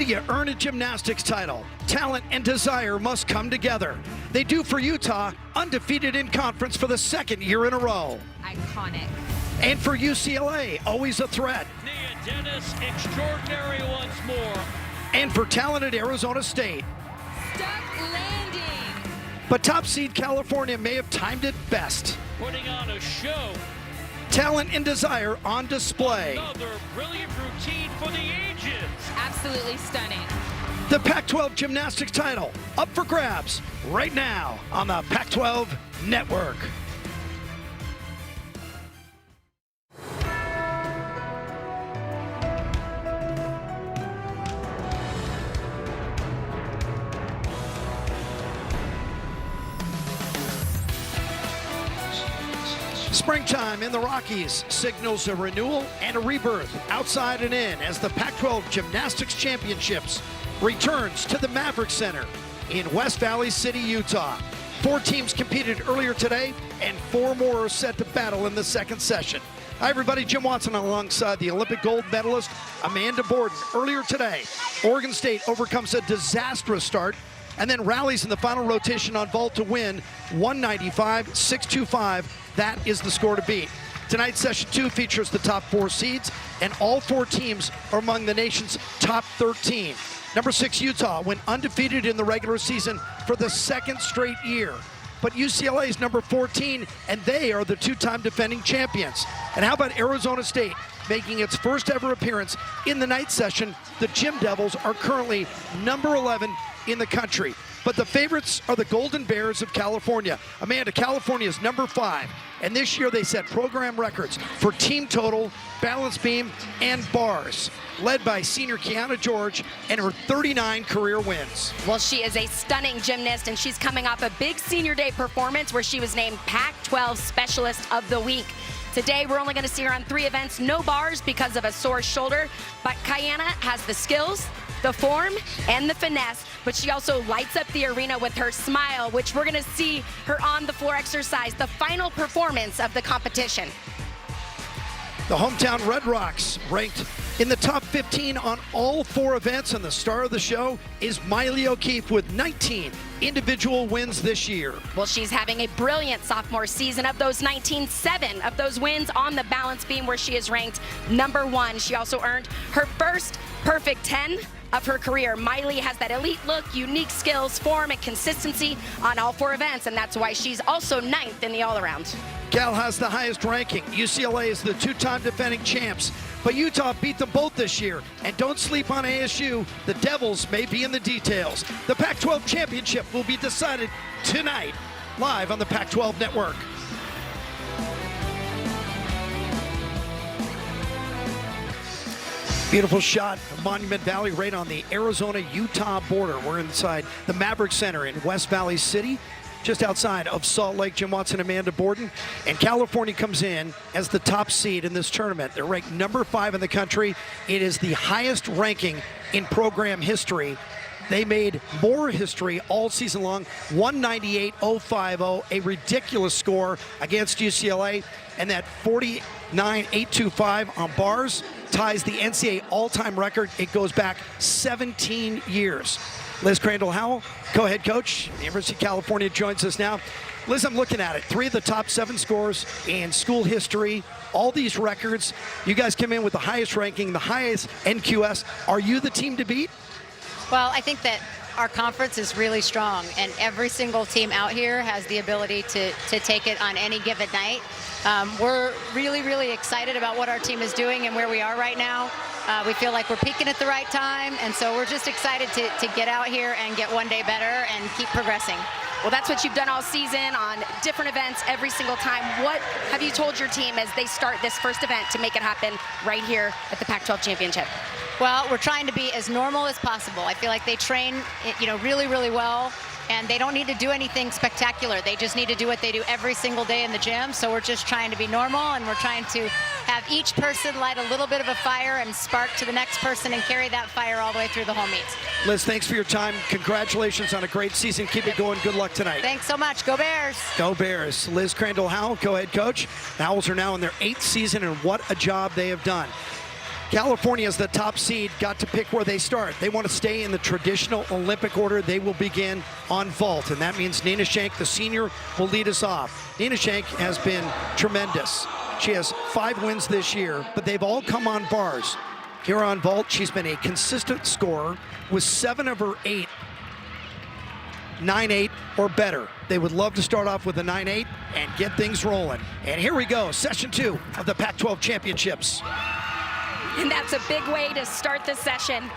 do you earn a gymnastics title? Talent and desire must come together. They do for Utah, undefeated in conference for the second year in a row. Iconic. And for UCLA, always a threat. Nia Dennis, extraordinary once more. And for talented Arizona State. Stuck landing. But top seed California may have timed it best. Putting on a show. Talent and desire on display. Another brilliant routine for the ages. Absolutely stunning. The Pac-12 gymnastics title up for grabs right now on the Pac-12 Network. Springtime in the Rockies signals a renewal and a rebirth outside and in as the Pac-12 Gymnastics Championships returns to the Maverick Center in West Valley City, Utah. 4 teams competed earlier today, and 4 more are set to battle in the second session. Hi, everybody. Jim Watson alongside the Olympic gold medalist Amanda Borden. Earlier today, Oregon State overcomes a disastrous start and then rallies in the final rotation on vault to win 195-625. That is the score to beat. Tonight's session 2 features the top 4 seeds, and all 4 teams are among the nation's top 13. Number 6 Utah went undefeated in the regular season for the 2nd straight year. But UCLA is number 14, and they are the 2-time defending champions. And how about Arizona State making its first ever appearance in the night session? The Gym Devils are currently number 11 in the country. But the favorites are the Golden Bears of California. Amanda, California is number 5. And this year they set program records for team total, balance beam, and bars, led by senior Kiana George and her 39 career wins. Well, she is a stunning gymnast, and she's coming off a big senior day performance where she was named Pac-12 Specialist of the Week. Today, we're only going to see her on 3 events, no bars because of a sore shoulder, but Kiana has the skills, the form, and the finesse, but she also lights up the arena with her smile, which we're going to see her on the floor exercise, the final performance of the competition. The hometown Red Rocks ranked in the top 15 on all 4 events, and the star of the show is Miley O'Keefe with 19 individual wins this year. Well, she's having a brilliant sophomore season. Of those 19, 7 of those wins on the balance beam, where she is ranked number 1. She also earned her first perfect 10 of her career. Miley has that elite look, unique skills, form, and consistency on all 4 events, and that's why she's also 9th in the all-around. Cal has the highest ranking. UCLA is the 2-time defending champs, but Utah beat them both this year. And don't sleep on ASU. The Devils may be in the details. The Pac-12 championship will be decided tonight, live on the Pac-12 Network. Beautiful shot of Monument Valley right on the Arizona-Utah border. We're inside the Maverick Center in West Valley City, just outside of Salt Lake. Jim Watson, Amanda Borden. And California comes in as the top seed in this tournament. They're ranked number 5 in the country. It is the highest ranking in program history. They made more history all season long, 198.050, a ridiculous score against UCLA. And that 49.825 on bars ties the NCAA all-time record. It goes back 17 years. Liz Crandall-Howell, co-head coach, the University of California, joins us now. Liz, I'm looking at it. 3 of the top 7 scores in school history, all these records. You guys came in with the highest ranking, the highest NQS. Are you the team to beat? Well, I think that our conference is really strong, and every single team out here has the ability to take it on any given night. We're really, really excited about what our team is doing and where we are right now. We feel like we're peaking at the right time, and so we're just excited to get out here and get one day better and keep progressing. Well, that's what you've done all season on different events every single time. What have you told your team as they start this first event to make it happen right here at the Pac-12 Championship? Well, we're trying to be as normal as possible. I feel like they train, really, really well, and they don't need to do anything spectacular. They just need to do what they do every single day in the gym. So we're just trying to be normal, and we're trying to have each person light a little bit of a fire and spark to the next person and carry that fire all the way through the whole meet. Liz, thanks for your time. Congratulations on a great season. Keep it going. Good luck tonight. Thanks so much. Go Bears. Go Bears. Liz Crandall-Howell, co-head coach. The Owls are now in their 8th season, and what a job they have done. California is the top seed, got to pick where they start. They want to stay in the traditional Olympic order. They will begin on vault, and that means Nina Shank, the senior, will lead us off. Nina Shank has been tremendous. She has 5 wins this year, but they've all come on bars. Here on vault, she's been a consistent scorer with 7 of her 8 9-8 or better. They would love to start off with a 9-8 and get things rolling. And here we go, session 2 of the Pac-12 championships. And that's a big way to start the session.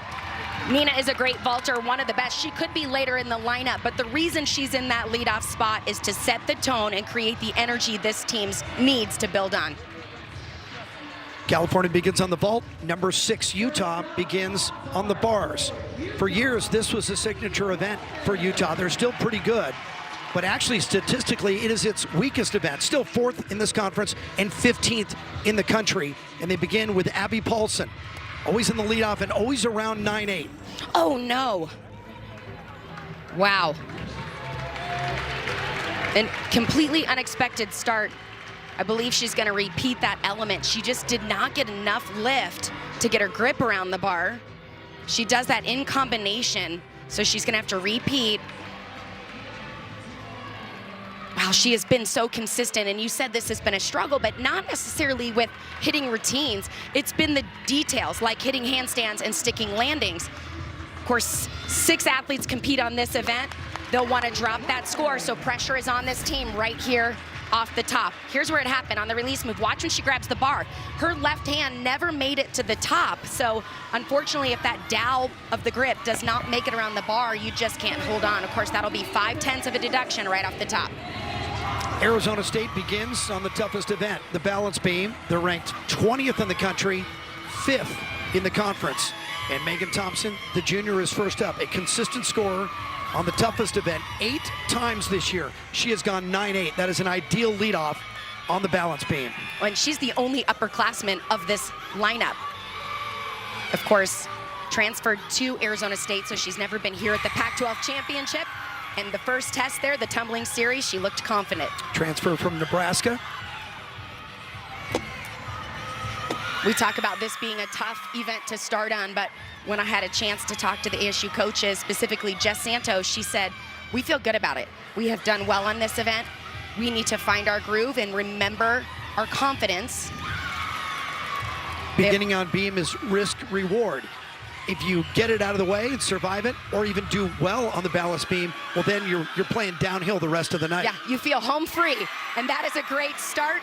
Nina is a great vaulter, one of the best. She could be later in the lineup, but the reason she's in that leadoff spot is to set the tone and create the energy this team needs to build on. California begins on the vault. Number 6, Utah, begins on the bars. For years, this was a signature event for Utah. They're still pretty good, but actually statistically, it is its weakest event. Still 4th in this conference and 15th in the country. And they begin with Abby Paulson, always in the leadoff and always around 9-8. Oh no. Wow. And completely unexpected start. I believe she's going to repeat that element. She just did not get enough lift to get her grip around the bar. She does that in combination, so she's going to have to repeat. Wow, she has been so consistent, and you said this has been a struggle, but not necessarily with hitting routines. It's been the details, like hitting handstands and sticking landings. Of course, 6 athletes compete on this event. They'll want to drop that score, so pressure is on this team right here off the top. Here's where it happened on the release move. Watch when she grabs the bar. Her left hand never made it to the top, so unfortunately, if that dowel of the grip does not make it around the bar, you just can't hold on. Of course, that'll be 5/10 of a deduction right off the top. Arizona State begins on the toughest event, the balance beam. They're ranked 20th in the country, 5th in the conference. And Megan Thompson, the junior, is first up, a consistent scorer on the toughest event 8 times this year. She has gone 9-8. That is an ideal leadoff on the balance beam. And she's the only upperclassman of this lineup. Of course, transferred to Arizona State, so she's never been here at the Pac-12 championship. And the first test there, the tumbling series, she looked confident. Transfer from Nebraska. We talk about this being a tough event to start on, but when I had a chance to talk to the ASU coaches, specifically Jess Santos, she said, we feel good about it. We have done well on this event. We need to find our groove and remember our confidence. Beginning on beam is risk reward. If you get it out of the way and survive it, or even do well on the balance beam, well then you're playing downhill the rest of the night. Yeah, you feel home free, and that is a great start.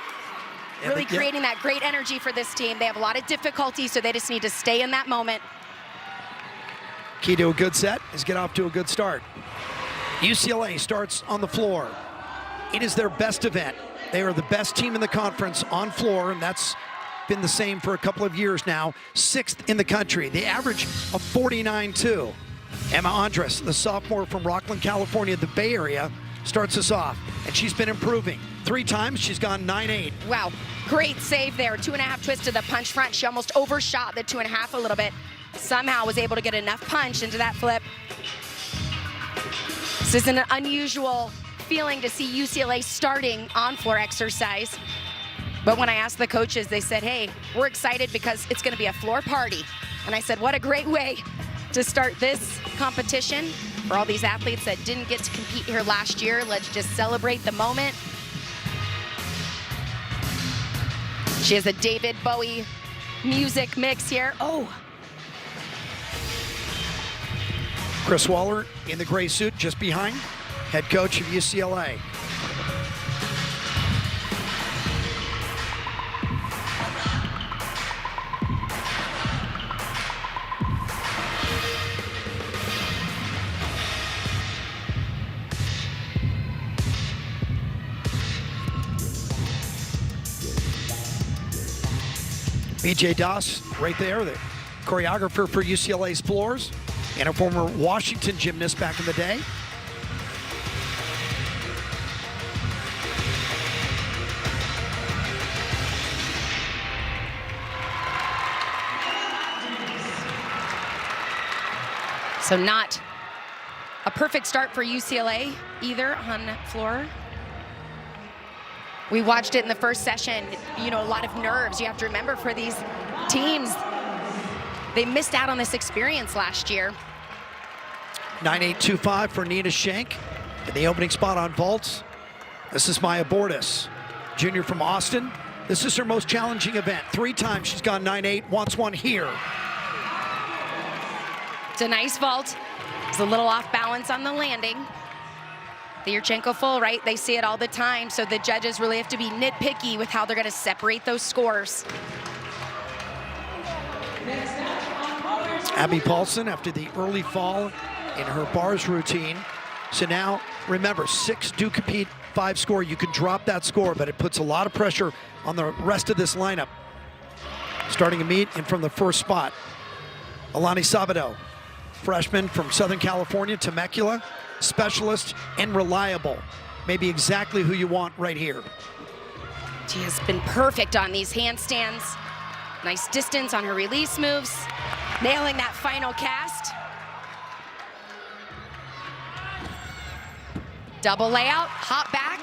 Really creating that great energy for this team. They have a lot of difficulty, so they just need to stay in that moment. Key to a good set is get off to a good start. UCLA starts on the floor. It is their best event. They are the best team in the conference on floor, and that's been the same for a couple of years now. 6th in the country. The average of 49-2. Emma Andres, the sophomore from Rockland, California, the Bay Area, starts us off, and she's been improving. 3 times she's gone 9-8. Wow, great save there. 2.5 twist to the punch front. She almost overshot the 2.5 a little bit. Somehow was able to get enough punch into that flip. This is an unusual feeling to see UCLA starting on floor exercise. But when I asked the coaches, they said, hey, we're excited because it's going to be a floor party. And I said, what a great way to start this competition for all these athletes that didn't get to compete here last year. Let's just celebrate the moment. She has a David Bowie music mix here. Oh. Chris Waller in the gray suit just behind, head coach of UCLA. BJ Doss right there, the choreographer for UCLA's floors, and a former Washington gymnast back in the day. So not a perfect start for UCLA either on floor. We watched it in the first session. You know, a lot of nerves. You have to remember for these teams, they missed out on this experience last year. 9.825 for Nina Shank in the opening spot on vaults. This is Maya Bordas, junior from Austin. This is her most challenging event. 3 times she's gone 9.8, wants one here. It's a nice vault. It's a little off balance on the landing. The Yurchenko full, right? They see it all the time, so the judges really have to be nitpicky with how they're gonna separate those scores. Abby Paulson after the early fall in her bars routine. So now, remember, 6 do compete, 5 score. You can drop that score, but it puts a lot of pressure on the rest of this lineup. Starting a meet and from the first spot, Alani Sabado, freshman from Southern California, Temecula, specialist and reliable. Maybe exactly who you want right here. She has been perfect on these handstands. Nice distance on her release moves. Nailing that final cast. Double layout, hop back.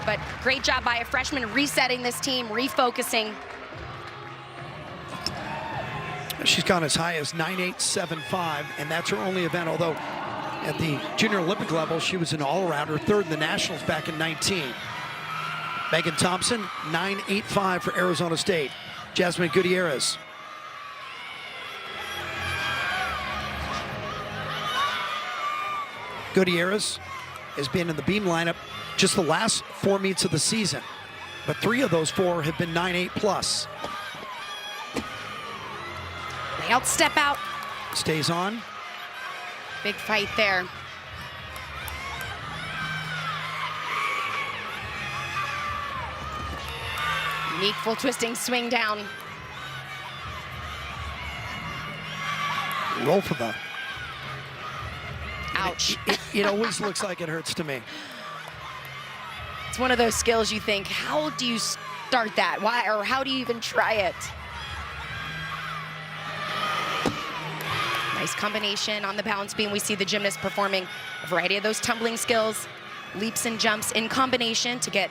But great job by a freshman resetting this team, refocusing. She's gone as high as 9.875, and that's her only event, although at the junior Olympic level, she was an all-arounder, 3rd in the nationals back in 19. Megan Thompson, 9.85 for Arizona State. Jasmine Gutierrez. Gutierrez has been in the beam lineup just the last 4 meets of the season, but 3 of those 4 have been 9.8 plus. Layout step out. Stays on. Big fight there. Unique full twisting swing down. Roll for the. Ouch. It always looks like it hurts to me. It's one of those skills you think, how do you start that? Why, or how do you even try it? Nice combination on the balance beam. We see the gymnast performing a variety of those tumbling skills, leaps and jumps in combination to get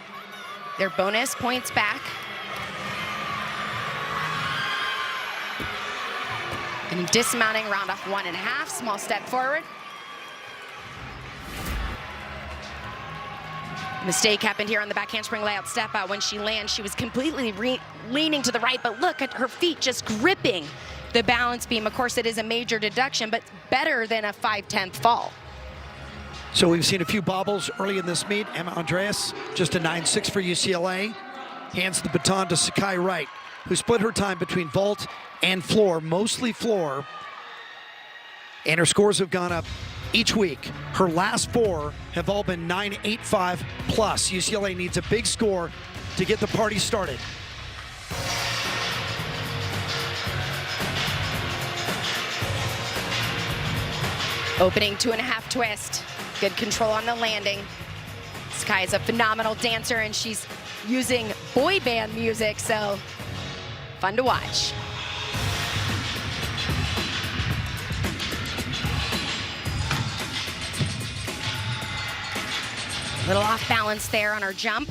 their bonus points back. And dismounting, round off 1.5, small step forward. Mistake happened here on the back handspring layout step out. When she lands, she was completely leaning to the right, but look at her feet just gripping the balance beam. Of course, it is a major deduction, but better than a 5/10 fall. So we've seen a few bobbles early in this meet. Emma Andreas, just a 9.6 for UCLA. Hands the baton to Sakai Wright, who split her time between vault and floor, mostly floor. And her scores have gone up each week. Her last 4 have all been 9.85 plus. UCLA needs a big score to get the party started. Opening 2.5 twist. Good control on the landing. Sky is a phenomenal dancer, and she's using boy band music, so fun to watch. A little off balance there on her jump.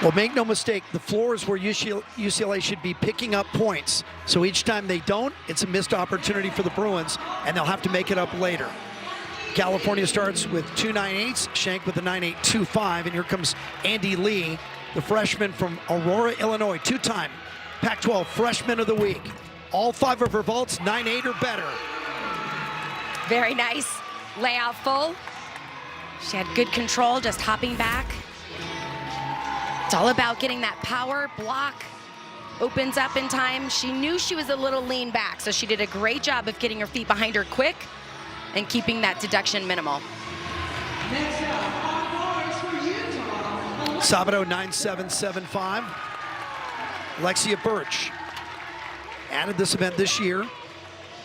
Well, make no mistake, the floor is where UCLA should be picking up points. So each time they don't, it's a missed opportunity for the Bruins, and they'll have to make it up later. California starts with 2 9.8s, Shank with a 9.825, and here comes Andy Lee, the freshman from Aurora, Illinois, 2-time Pac-12 Freshman of the Week. All 5 of her vaults, 9.8 or better. Very nice. Layout full. She had good control, just hopping back. It's all about getting that power block. Opens up in time. She knew she was a little lean back, so she did a great job of getting her feet behind her quick and keeping that deduction minimal. Next up, on bars for Utah. Sabado 9.775. Lexia Birch added this event this year,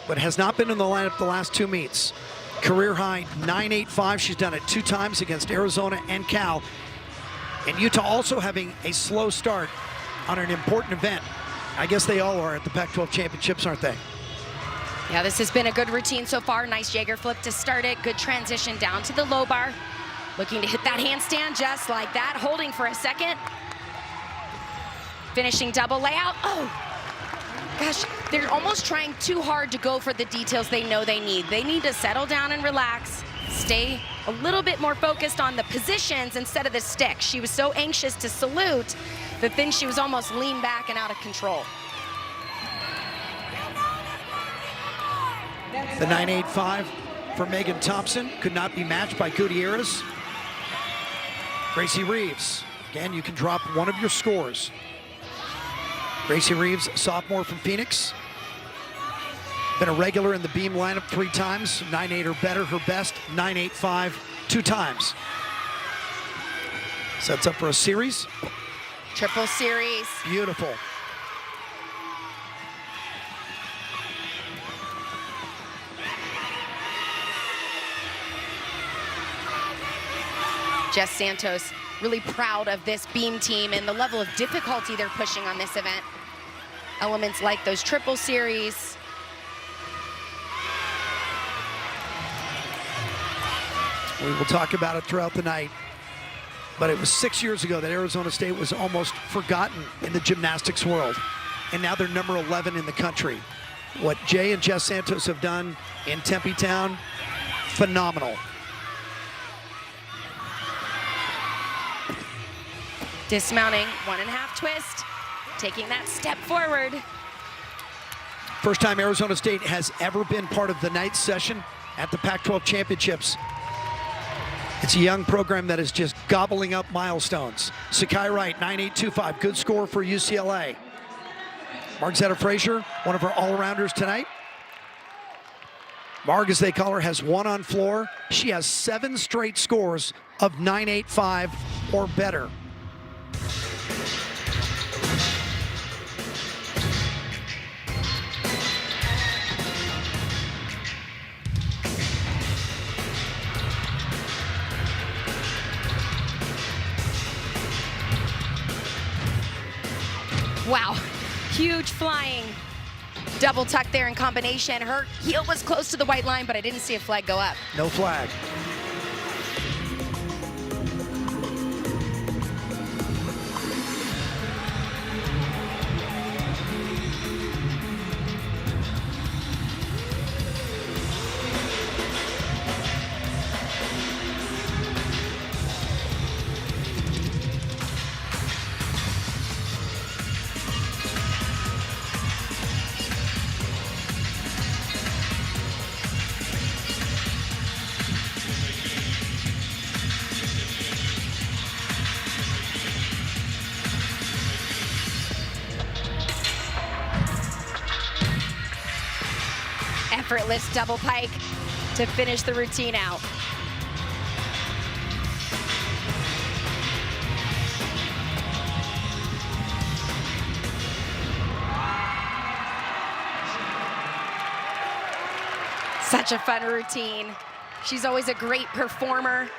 but has not been in the lineup the last 2 meets. Career high 9.85. She's done it 2 times against Arizona and Cal. And Utah also having a slow start on an important event. I guess they all are at the Pac12 championships, aren't they? Yeah, this has been a good routine so far. Nice Jaeger flip to start it. Good transition down to the low bar. Looking to hit that handstand just like that. Holding for a second. Finishing double layout. Oh, gosh, they're almost trying too hard to go for the details they know they need. They need to settle down and relax. Stay a little bit more focused on the positions instead of the stick. She was so anxious to salute that then she was almost lean back and out of control. The 9.85 for Megan Thompson could not be matched by Gutierrez. Gracie Reeves, again, you can drop one of your scores. Gracie Reeves, sophomore from Phoenix. Been a regular in the beam lineup 3 times, 9.8 or better, her best, 9.85 2 times. Sets up for a series. Triple series. Beautiful. Jess Santos really proud of this beam team and the level of difficulty they're pushing on this event. Elements like those triple series. We will talk about it throughout the night, but it was 6 years ago that Arizona State was almost forgotten in the gymnastics world, and now they're number 11 in the country. What Jay and Jess Santos have done in Tempe Town, phenomenal. Dismounting, 1.5 twist, taking that step forward. First time Arizona State has ever been part of the night session at the Pac-12 championships. It's a young program that is just gobbling up milestones. Sakai Wright, 9.825, good score for UCLA. Margzetta Frazier, one of her all-arounders tonight. Marg, as they call her, has 1 on floor. She has 7 straight scores of 9.85 or better. Wow, huge flying double tuck there in combination. Her heel was close to the white line, but I didn't see a flag go up. No flag. Effortless double pike to finish the routine out. Such a fun routine. She's always a great performer.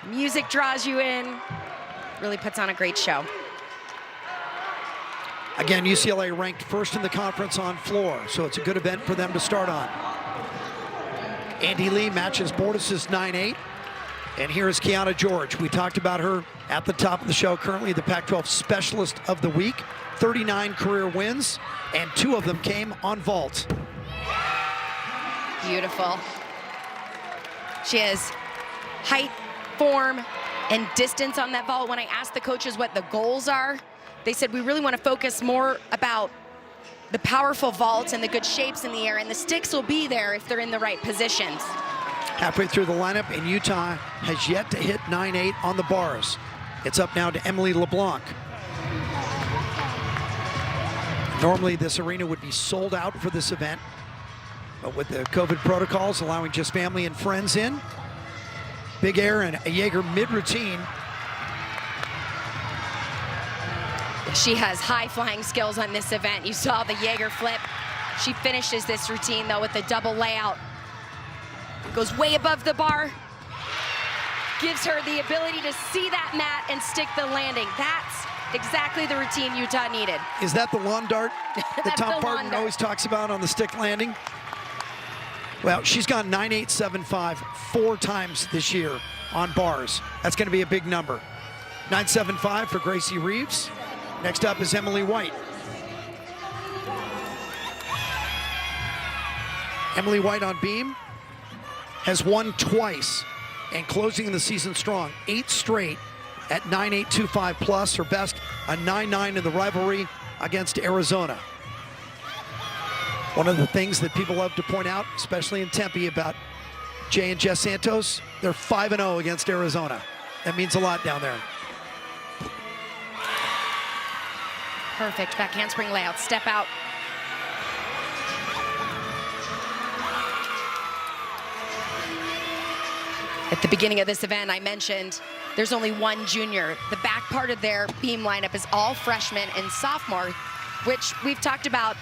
Music draws you in. Really puts on a great show. Again, UCLA ranked first in the conference on floor, so it's a good event for them to start on. Andy Lee matches Bordas' 9.8. And here is Kiana George. We talked about her at the top of the show, currently the Pac-12 Specialist of the Week. 39 career wins, and 2 of them came on vault. Beautiful. She has height, form, and distance on that vault. When I asked the coaches what the goals are, they said we really want to focus more about the powerful vaults and the good shapes in the air, and the sticks will be there if they're in the right positions. Halfway through the lineup, and Utah has yet to hit 9-8 on the bars. It's up now to Emily LeBlanc. Normally this arena would be sold out for this event, but with the COVID protocols allowing just family and friends in, big air and a Jaeger mid-routine. She has high flying skills on this event. You saw the Jaeger flip. She finishes this routine though with a double layout. Goes way above the bar. Gives her the ability to see that mat and stick the landing. That's exactly the routine Utah needed. Is that the lawn dart that That's Tom the Barton lawn dart. always talks about on the stick landing? Well, she's gone 9-8, 7-5 4 times this year on bars. That's going to be a big number. 9-7-5 for Gracie Reeves. Next up is Emily White. Emily White on beam has won twice and closing the season strong. 8 straight at 9.825 plus. Her best, a 9-9 in the rivalry against Arizona. One of the things that people love to point out, especially in Tempe, about Jay and Jess Santos, they're 5-0 against Arizona. That means a lot down there. Perfect back handspring layout, step out. At the beginning of this event, I mentioned there's only one junior. The back part of their beam lineup is all freshmen and sophomore, which we've talked about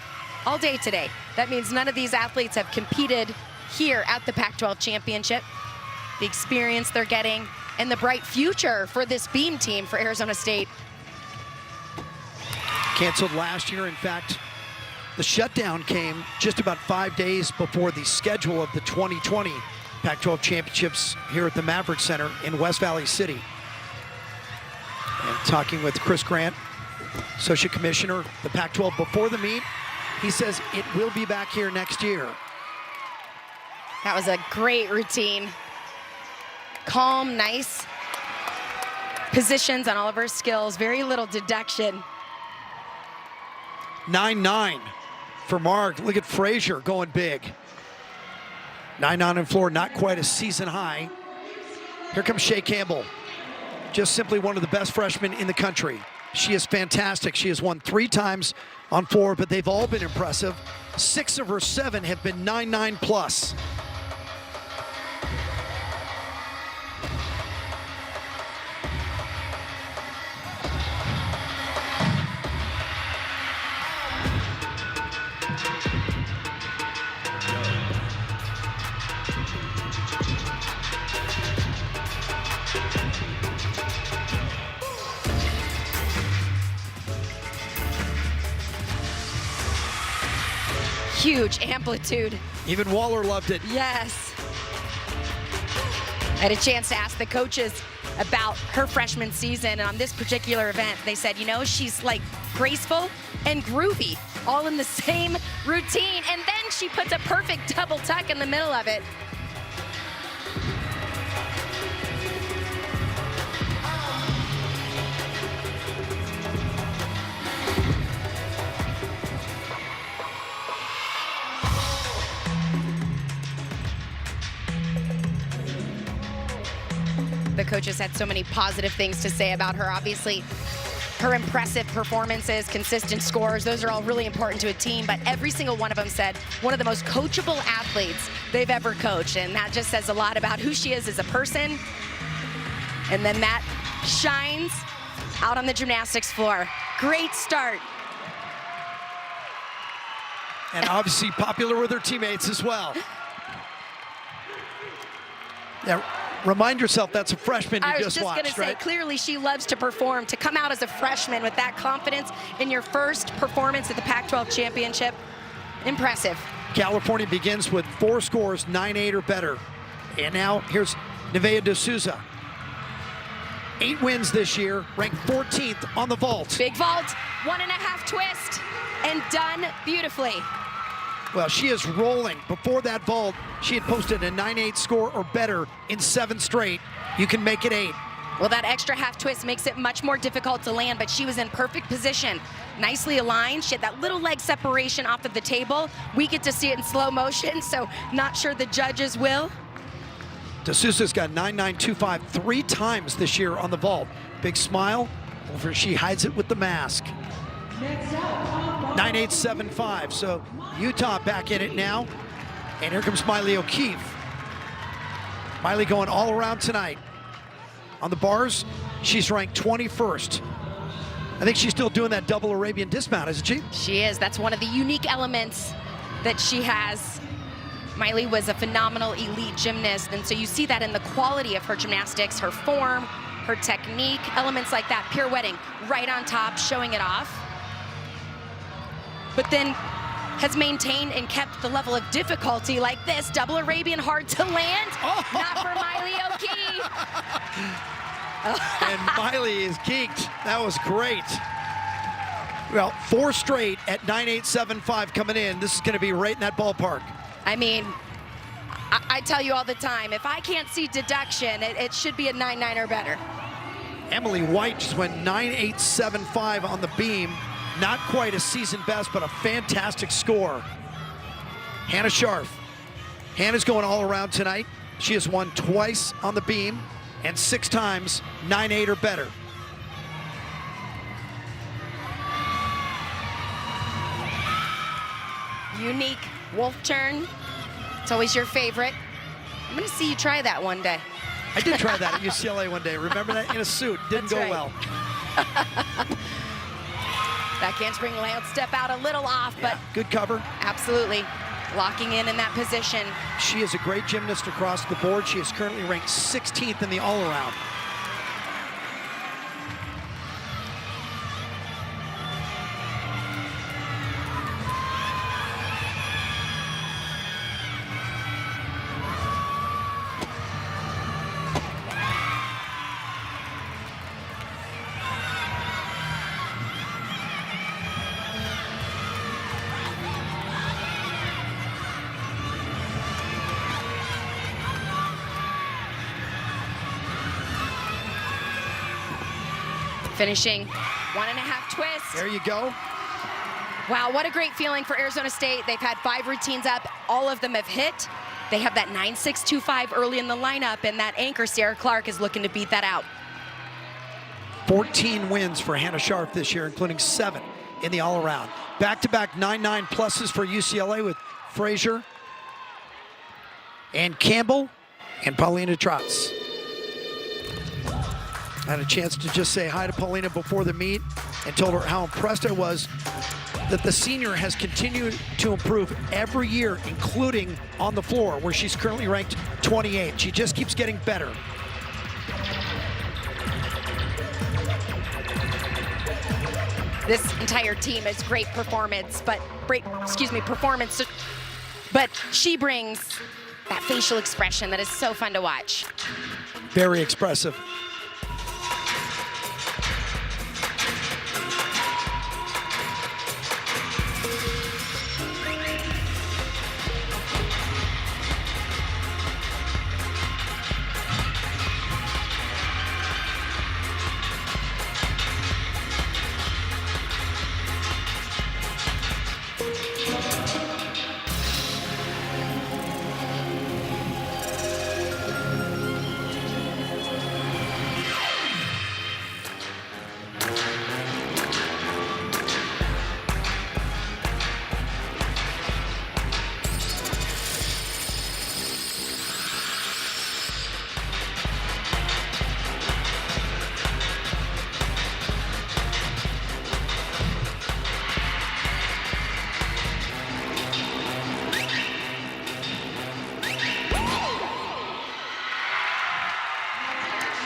all day today. That means none of these athletes have competed here at the Pac12 championship. The experience they're getting and the bright future for this beam team for Arizona State. Canceled last year. In fact, the shutdown came just about 5 days before the schedule of the 2020 Pac-12 championships here at the Maverick Center in West Valley City. And talking with Chris Grant, Associate Commissioner, the Pac-12 before the meet, he says it will be back here next year. That was a great routine. Calm, nice positions on all of her skills, very little deduction. 9-9 for Mark. Look at Frazier going big. 9-9 on floor, not quite a season high. Here comes Shea Campbell. Just simply one of the best freshmen in the country. She is fantastic. She has won 3 times on floor, but they've all been impressive. 6 of her 7 have been 9-9 plus. Huge amplitude. Even Waller loved it. Yes. I had a chance to ask the coaches about her freshman season, and on this particular event, they said, you know, she's like graceful and groovy, all in the same routine, and then she puts a perfect double tuck in the middle of it. The coaches had so many positive things to say about her. Obviously, her impressive performances, consistent scores, those are all really important to a team, but every single one of them said one of the most coachable athletes they've ever coached, and that just says a lot about who she is as a person. And then that shines out on the gymnastics floor. Great start. And obviously popular with her teammates as well. Yeah, remind yourself that's a freshman you I was just just watched, going to say, right? clearly she loves to perform. To come out as a freshman with that confidence in your first performance at the Pac-12 championship, impressive. California begins with 4 scores, 9-8 or better. And now here's Nevaeh de Souza. 8 wins this year, ranked 14th on the vault. Big vault, 1.5 twist, and done beautifully. Well, she is rolling. Before that vault, she had posted a 9-8 score or better in 7 straight. You can make it 8. Well, that extra half twist makes it much more difficult to land, but she was in perfect position. Nicely aligned. She had that little leg separation off of the table. We get to see it in slow motion, so not sure the judges will. D'Souza's got 9.925 3 times this year on the vault. Big smile. Over, she hides it with the mask. 9.875. So Utah back in it now. And here comes Miley O'Keefe. Miley going all around tonight. On the bars, she's ranked 21st. I think she's still doing that double Arabian dismount, isn't she? She is. That's one of the unique elements that she has. Miley was a phenomenal elite gymnast, and so you see that in the quality of her gymnastics, her form, her technique, elements like that, pirouetting right on top, showing it off. But then has maintained and kept the level of difficulty like this. Double Arabian, hard to land. Oh. Not for Miley O'Keefe. And Miley is geeked. That was great. Well, 4 straight at 9.875 coming in. This is going to be right in that ballpark. I mean, I tell you all the time, if I can't see deduction, it should be a 9.9 or better. Emily White just went 9.875 on the beam. Not quite a season best, but a fantastic score. Hannah Scharf. Hannah's going all around tonight. She has won twice on the beam and 6 times 9.8 or better. Unique wolf turn. It's always your favorite. I'm gonna see you try that one day. I did try that at UCLA one day. Remember that? In a suit. Didn't That's go right. well. That handspring layout step out a little off, but Yeah, good cover. absolutely locking in that position. She is a great gymnast across the board. She is currently ranked 16th in the all-around. Finishing 1.5 twists. There you go. Wow, what a great feeling for Arizona State. They've had 5 routines up. All of them have hit. They have that 9.625 early in the lineup, and that anchor, Sierra Clark, is looking to beat that out. 14 wins for Hannah Scharf this year, including 7 in the all-around. Back-to-back 9.9 pluses for UCLA with Frazier and Campbell and Paulina Trotz. I had a chance to just say hi to Paulina before the meet and told her how impressed I was that the senior has continued to improve every year, including on the floor, where she's currently ranked 28. She just keeps getting better. This entire team is great performance, but performance. But she brings that facial expression that is so fun to watch. Very expressive.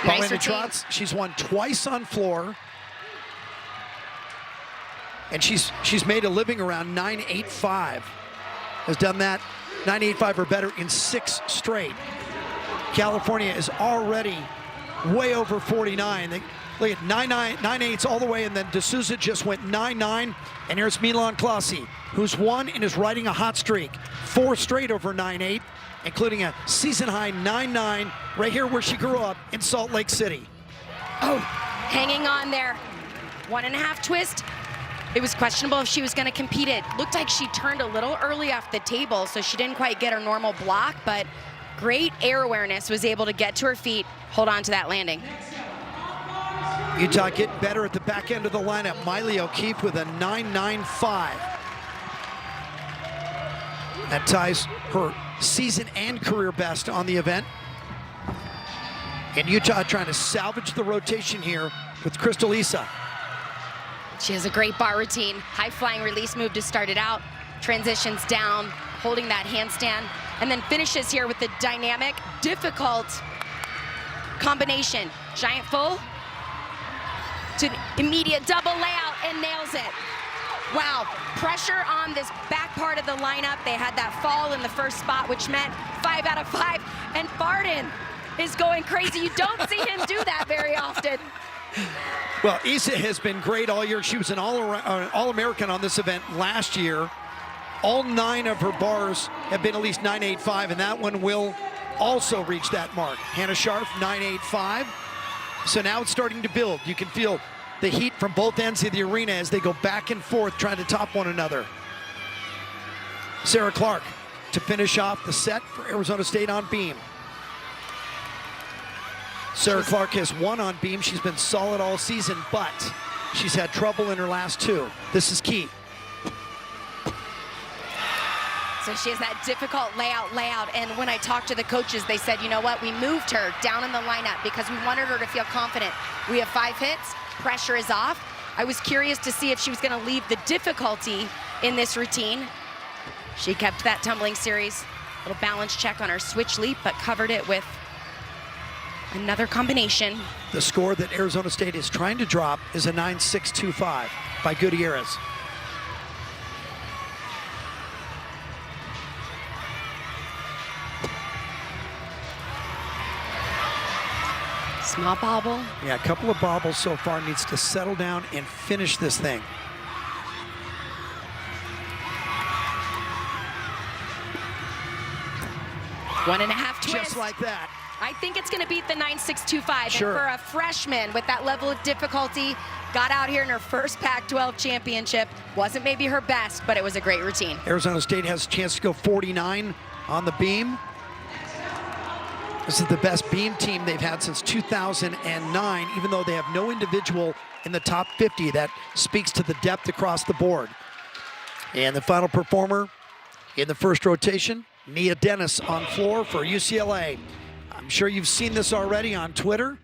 Paulina Trotz, she's won twice on floor. And she's made a living around 9.85. Has done that 9.85 or better in 6 straight. California is already way over 49. They look at 9.8s all the way, and then D'Souza just went 9.9. And here's Milan Klasi, who's won and is riding a hot streak. 4 straight over 9.8, including a season high 9.9 right here where she grew up in Salt Lake City. Oh, hanging on there. 1.5 twist. It was questionable if she was going to compete it. Looked like she turned a little early off the table, so she didn't quite get her normal block, but great air awareness, was able to get to her feet, hold on to that landing. Utah getting better at the back end of the lineup. Miley O'Keefe with a 9.95. That ties her season and career best on the event. And Utah trying to salvage the rotation here with Crystal Issa. She has a great bar routine. High flying release move to start it out. Transitions down, holding that handstand, and then finishes here with the dynamic, difficult combination. Giant full to immediate double layout and nails it. Wow, pressure on this back part of the lineup. They had that fall in the first spot, which meant 5 out of 5. And Barden is going crazy. You don't see him do that very often. Well, Issa has been great all year. She was an All-American on this event last year. All 9 of her bars have been at least 9.85, and that one will also reach that mark. Hannah Scharf, 9.85. So now it's starting to build. You can feel the heat from both ends of the arena as they go back and forth trying to top one another. Sarah Clark to finish off the set for Arizona State on beam. Sarah Clark has won on beam. She's been solid all season, but she's had trouble in her last 2. This is key. So she has that difficult layout, and when I talked to the coaches, they said, you know what, we moved her down in the lineup because we wanted her to feel confident. We have 5 hits, pressure is off. I was curious to see if she was gonna leave the difficulty in this routine. She kept that tumbling series. Little balance check on her switch leap, but covered it with another combination. The score that Arizona State is trying to drop is a 9.625 by Gutierrez. Small bobble. Yeah, a couple of bobbles so far. Needs to settle down and finish this thing. One and a half twist. Just like that. I think it's going to beat the 9.625. Sure. And for a freshman with that level of difficulty, got out here in her first Pac12 championship. Wasn't maybe her best, but it was a great routine. Arizona State has a chance to go 49 on the beam. This is the best beam team they've had since 2009, even though they have no individual in the top 50. That speaks to the depth across the board. And the final performer in the first rotation, Nia Dennis on floor for UCLA. I'm sure you've seen this already on Twitter.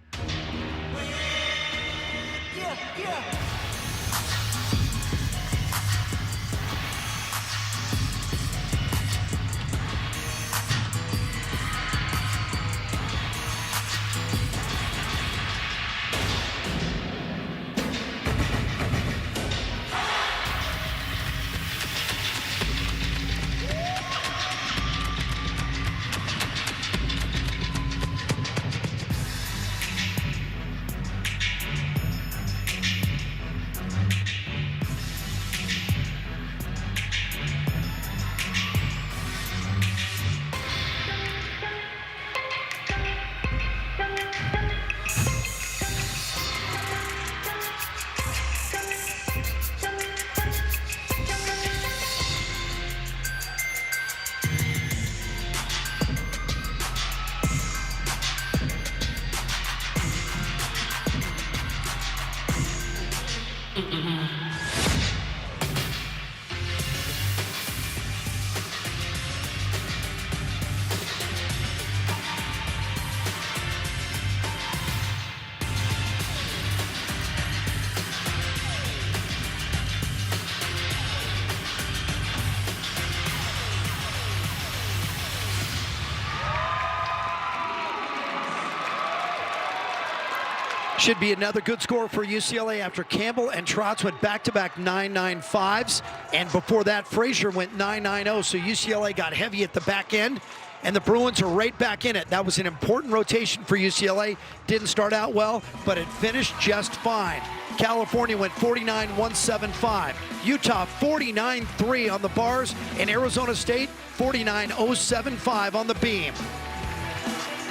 Should be another good score for UCLA after Campbell and Trotz went back-to-back 9.95s. And before that, Frazier went 9.90. So UCLA got heavy at the back end, and the Bruins are right back in it. That was an important rotation for UCLA. Didn't start out well, but it finished just fine. California went 49.175. Utah 49.3 on the bars, and Arizona State 49.075 on the beam.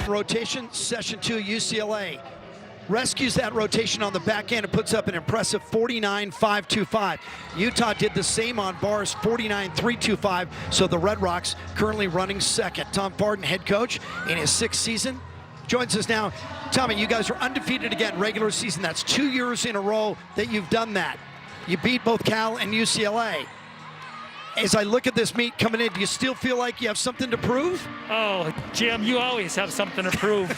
Rotation, session 2, UCLA. rescues that rotation on the back end and puts up an impressive 49.525. Utah did the same on bars, 49.325, so the Red Rocks currently running second. Tom Parton, head coach in his 6th season, joins us now. Tommy, you guys are undefeated again regular season. That's 2 years in a row that you've done that. You beat both Cal and UCLA. As I look at this meet coming in, do you still feel like you have something to prove? Oh, Jim, you always have something to prove.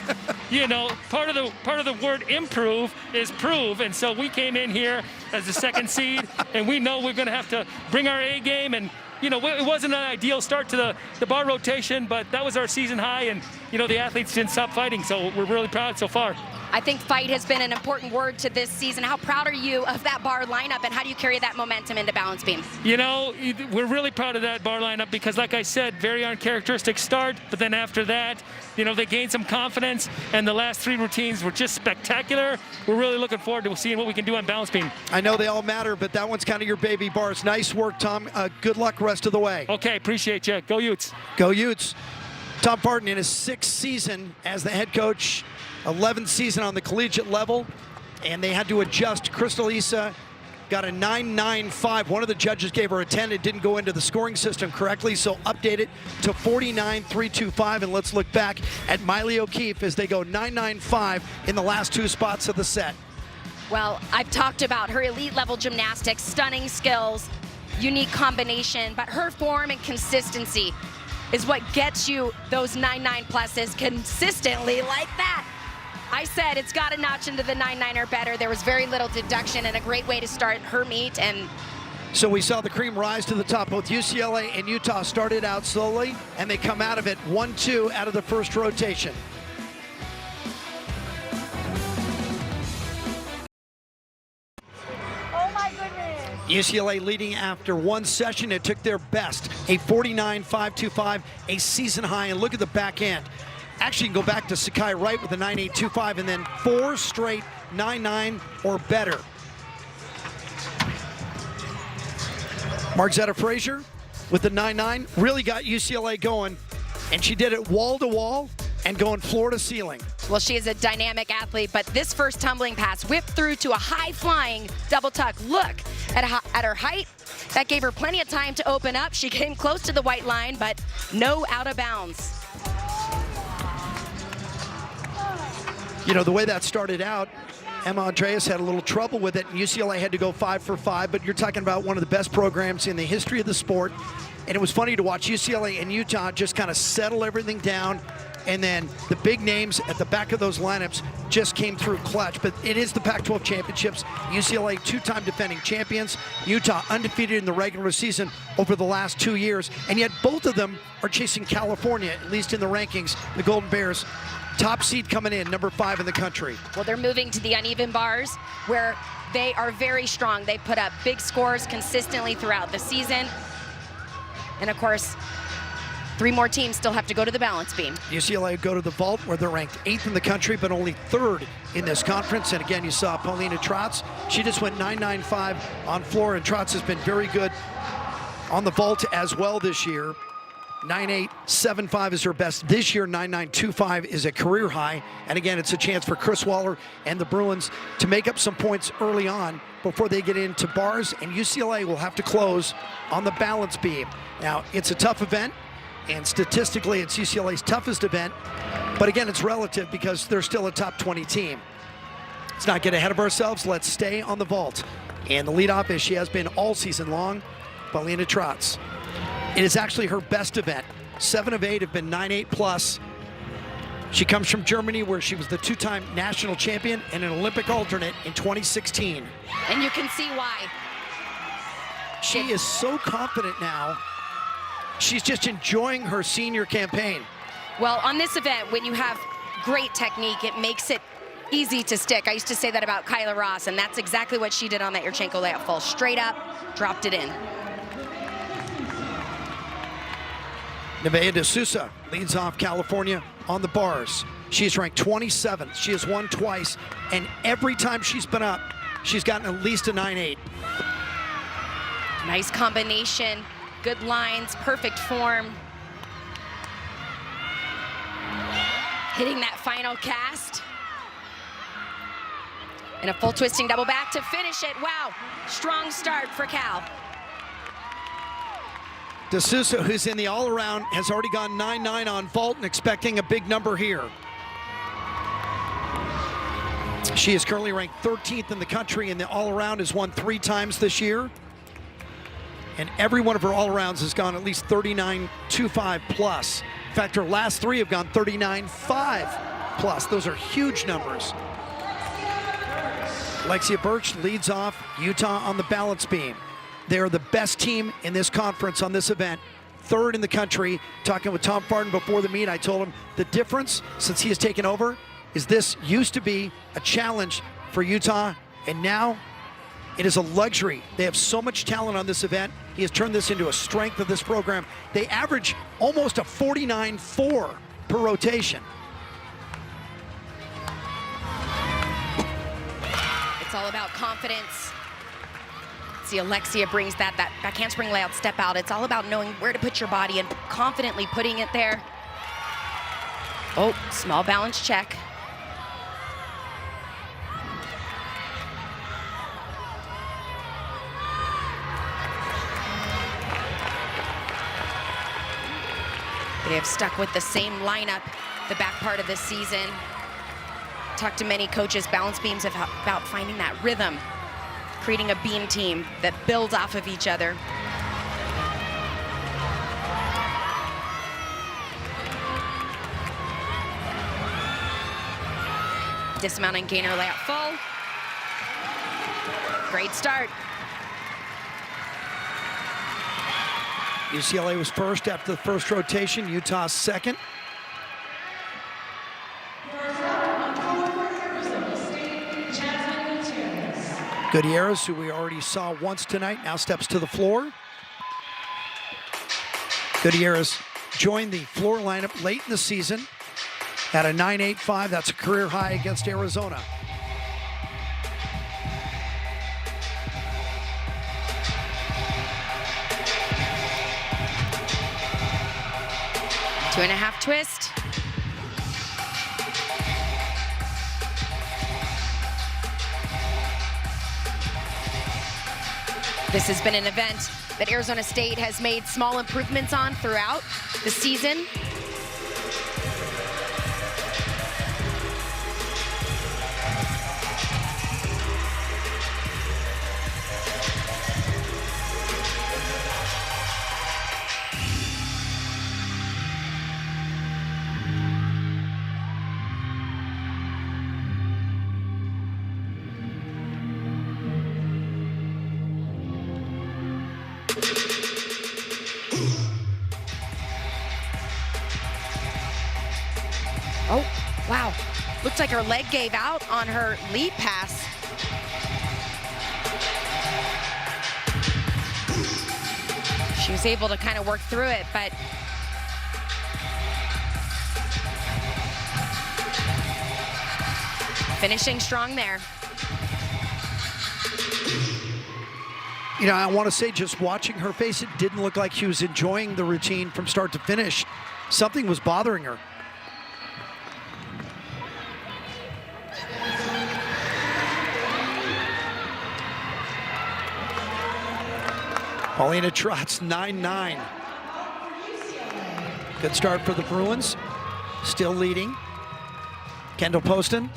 You know, part of the word improve is prove, and so we came in here as the 2nd seed, and we know we're going to have to bring our A game. And you know, it wasn't an ideal start to the bar rotation, but that was our season high, and you know, the athletes didn't stop fighting, so we're really proud so far. I think fight has been an important word to this season. How proud are you of that bar lineup, and how do you carry that momentum into balance beam? You know, we're really proud of that bar lineup because, like I said, very uncharacteristic start, but then after that, you know, they gained some confidence, and the last 3 routines were just spectacular. We're really looking forward to seeing what we can do on balance beam. I know they all matter, but that one's kind of your baby bars. Nice work, Tom. Good luck rest of the way. Okay, appreciate you. Go Utes. Go Utes. Tom Parton in his 6th season as the head coach, 11th season on the collegiate level, and they had to adjust. Crystal Issa got a 9.95. One of the judges gave her a 10. It didn't go into the scoring system correctly, so update it to 49.325. And let's look back at Miley O'Keefe as they go 9.95 in the last 2 spots of the set. Well, I've talked about her elite level gymnastics, stunning skills, unique combination, but her form and consistency is what gets you those 9.9 pluses consistently like that. I said it's got a notch into the 9.9 or better. There was very little deduction and a great way to start her meet. And so we saw the cream rise to the top. Both UCLA and Utah started out slowly, and they come out of it 1-2 out of the first rotation. oh my goodness. UCLA leading after 1 session. It took their best, a 49.525, a season high. And look at the back end. Actually, you can go back to Sakai Wright with a 9.825, and then 4 straight 9.9 or better. Margzetta Frazier with the 9.9 really got UCLA going, and she did it wall to wall and going floor to ceiling. Well, she is a dynamic athlete, but this first tumbling pass whipped through to a high-flying double tuck. Look at her height. That gave her plenty of time to open up. She came close to the white line, but no out of bounds. You know, the way that started out, Emma Andreas had a little trouble with it, and UCLA had to go 5 for 5, but you're talking about one of the best programs in the history of the sport. And it was funny to watch UCLA and Utah just kind of settle everything down, and then the big names at the back of those lineups just came through clutch. But it is the Pac-12 championships. UCLA 2-time defending champions, Utah undefeated in the regular season over the last 2 years, and yet both of them are chasing California, at least in the rankings. The Golden Bears, top seed coming in, number 5 in the country. Well, they're moving to the uneven bars where they are very strong. They put up big scores consistently throughout the season. And of course, 3 more teams still have to go to the balance beam. UCLA go to the vault where they're ranked 8th in the country, but only 3rd in this conference. And again, you saw Paulina Trotz. She just went 9.95 on floor, and Trotz has been very good on the vault as well this year. 9.875 is her best this year. 9.925 is a career high. And again, it's a chance for Chris Waller and the Bruins to make up some points early on before they get into bars, and UCLA will have to close on the balance beam. Now, it's a tough event, and statistically, it's UCLA's toughest event. But again, it's relative because they're still a top 20 team. Let's not get ahead of ourselves. Let's stay on the vault. And the leadoff, as she has been all season long, Paulina Trotz. It is actually her best event. 7 of 8 have been 9.8 plus. She comes from Germany, where she was the 2-time national champion and an Olympic alternate in 2016. And you can see why. She is so confident now. She's just enjoying her senior campaign. Well, on this event, when you have great technique, it makes it easy to stick. I used to say that about Kyla Ross, and that's exactly what she did on that Yurchenko layup. Fall straight up, dropped it in. Nevaeh de Sousa leads off California on the bars. She's ranked 27th. She has won twice, and every time she's been up, she's gotten at least a 9.8. Nice combination, good lines, perfect form. Hitting that final cast. And a full twisting double back to finish it. Wow, strong start for Cal. D'Souza, who's in the all-around, has already gone 9-9 on vault and expecting a big number here. She is currently ranked 13th in the country, and the all-around has won 3 times this year. And every one of her all-arounds has gone at least 39.25 plus. In fact, her last 3 have gone 39.5 plus. Those are huge numbers. Alexia Birch leads off Utah on the balance beam. They are the best team in this conference on this event, 3rd in the country. Talking with Tom Farden before the meet, I told him the difference since he has taken over is this used to be a challenge for Utah, and now it is a luxury. They have so much talent on this event. He has turned this into a strength of this program. They average almost a 49.4 per rotation. It's all about confidence. See, Alexia brings that back handspring layout step out. It's all about knowing where to put your body and confidently putting it there. Oh, small balance check. They have stuck with the same lineup the back part of this season. Talked to many coaches, balance beams about finding that rhythm, creating a beam team that builds off of each other. Dismounting gainer layout full. Great start. UCLA was first after the first rotation, Utah second. Gutierrez, who we already saw once tonight, now steps to the floor. Gutierrez joined the floor lineup late in the season at a 9.85. That's a career high against Arizona. Two and a half twist. This has been an event that Arizona State has made small improvements on throughout the season. Oh, wow. Looks like her leg gave out on her lead pass. She was able to kind of work through it, but finishing strong there. You know, I want to say, just watching her face, it didn't look like she was enjoying the routine from start to finish. Something was bothering her. Paulina Trotz, 9-9. Good start for the Bruins. Still leading. Kendall Poston,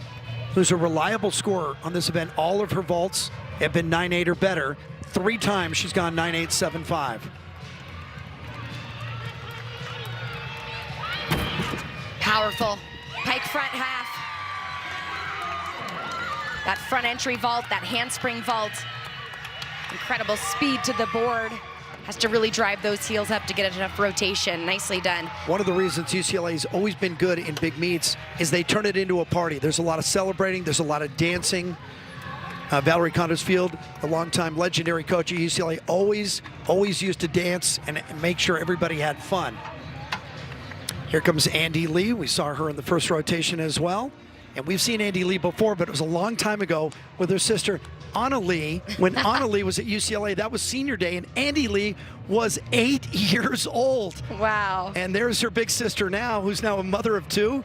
who's a reliable scorer on this event. All of her vaults have been 9.8 or better. 3 times she's gone 9.875. Powerful. Pike front half. That front entry vault, that handspring vault. Incredible speed to the board. Has to really drive those heels up to get enough rotation. Nicely done. One of the reasons UCLA's always been good in big meets is they turn it into a party. There's a lot of celebrating. There's a lot of dancing. Valerie Condersfield, the longtime legendary coach at UCLA, always used to dance and make sure everybody had fun. Here comes Andy Lee. We saw her in the first rotation as well. And we've seen Andy Lee before, but it was a long time ago with her sister, Anna Lee. When Anna Lee was at UCLA, that was senior day, and Andy Lee was 8 years old. Wow. And there's her big sister now, who's now a mother of 2.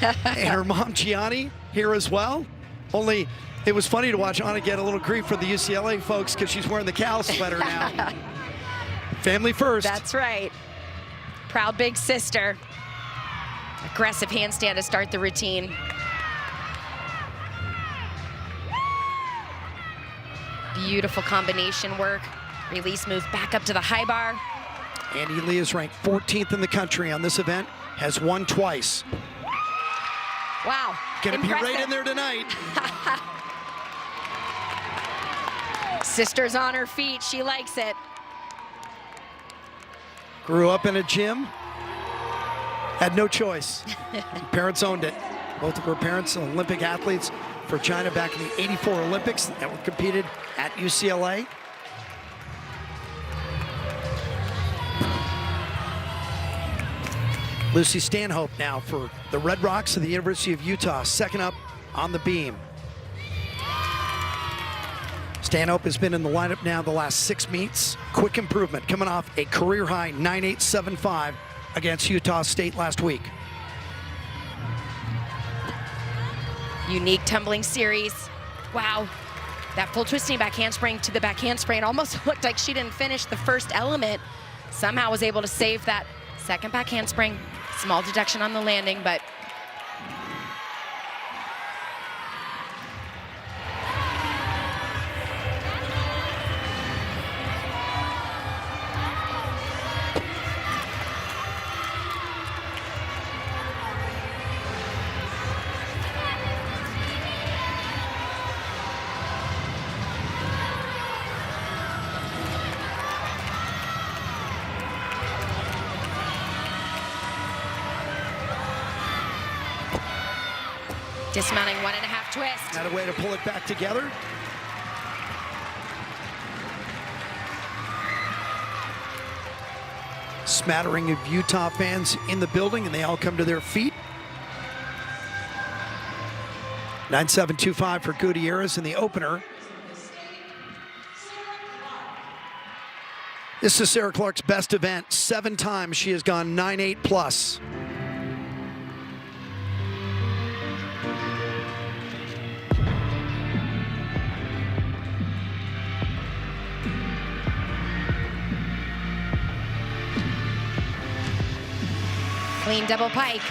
And her mom, Gianni, here as well. Only It was funny to watch Anna get a little grief from the UCLA folks because she's wearing the Cal sweater now. Family first. That's right. Proud big sister. Aggressive handstand to start the routine. Beautiful combination work. Release move back up to the high bar. Andy Lee is ranked 14th in the country on this event, has won twice. Wow. Gonna impressive. be right in there tonight. Sister's on her feet. She likes it. Grew up in a gym. Had no choice. Parents owned it. Both of her parents are Olympic athletes for China back in the '84 Olympics that were competed at UCLA. Lucy Stanhope now for the Red Rocks of the University of Utah, second up on the beam. Stanhope has been in the lineup now the last 6 meets. Quick improvement coming off a career high 9.875 against Utah State last week. Unique tumbling series. Wow. That full twisting back handspring to the back handspring almost looked like she didn't finish the first element. Somehow was able to save that second back handspring. Small deduction on the landing, but dismounting 1.5 twist. Not a way to pull it back together. Smattering of Utah fans in the building, and they all come to their feet. 9.725 for Gutierrez in the opener. This is Sarah Clark's best event. 7 times she has gone 9.8 plus. Clean double pike.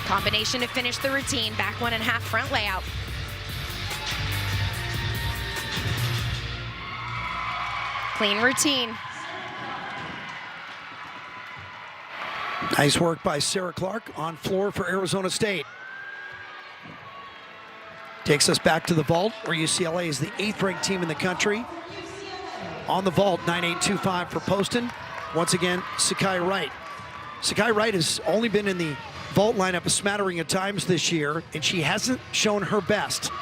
Combination to finish the routine. Back 1.5 front layout. Clean routine. Nice work by Sarah Clark on floor for Arizona State. Takes us back to the vault, where UCLA is the 8th ranked team in the country. On the vault, 9.825 for Poston. Once again, Sakai Wright. Sakai Wright has only been in the vault lineup a smattering of times this year, and she hasn't shown her best.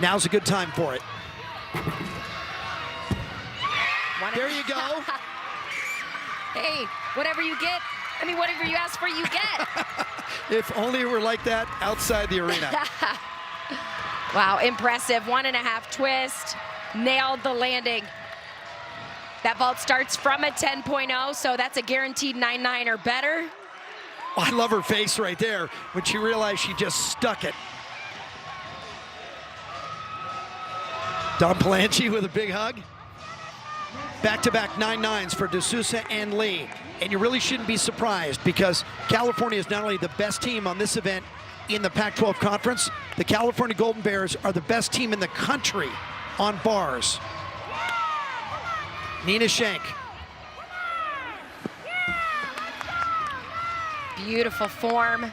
Now's a good time for it. There you go. Hey, whatever you get, I mean, whatever you ask for, you get. If only it were like that outside the arena. Wow, impressive. 1.5 twist. Nailed the landing. That vault starts from a 10.0, so that's a guaranteed 9.9 or better. Oh, I love her face right there when she realized she just stuck it. Don Palanchi with a big hug. Back-to-back 9.9s for D'Souza and Lee. And you really shouldn't be surprised, because California is not only the best team on this event in the Pac-12 conference, the California Golden Bears are the best team in the country on bars. Nina Shank. Beautiful form.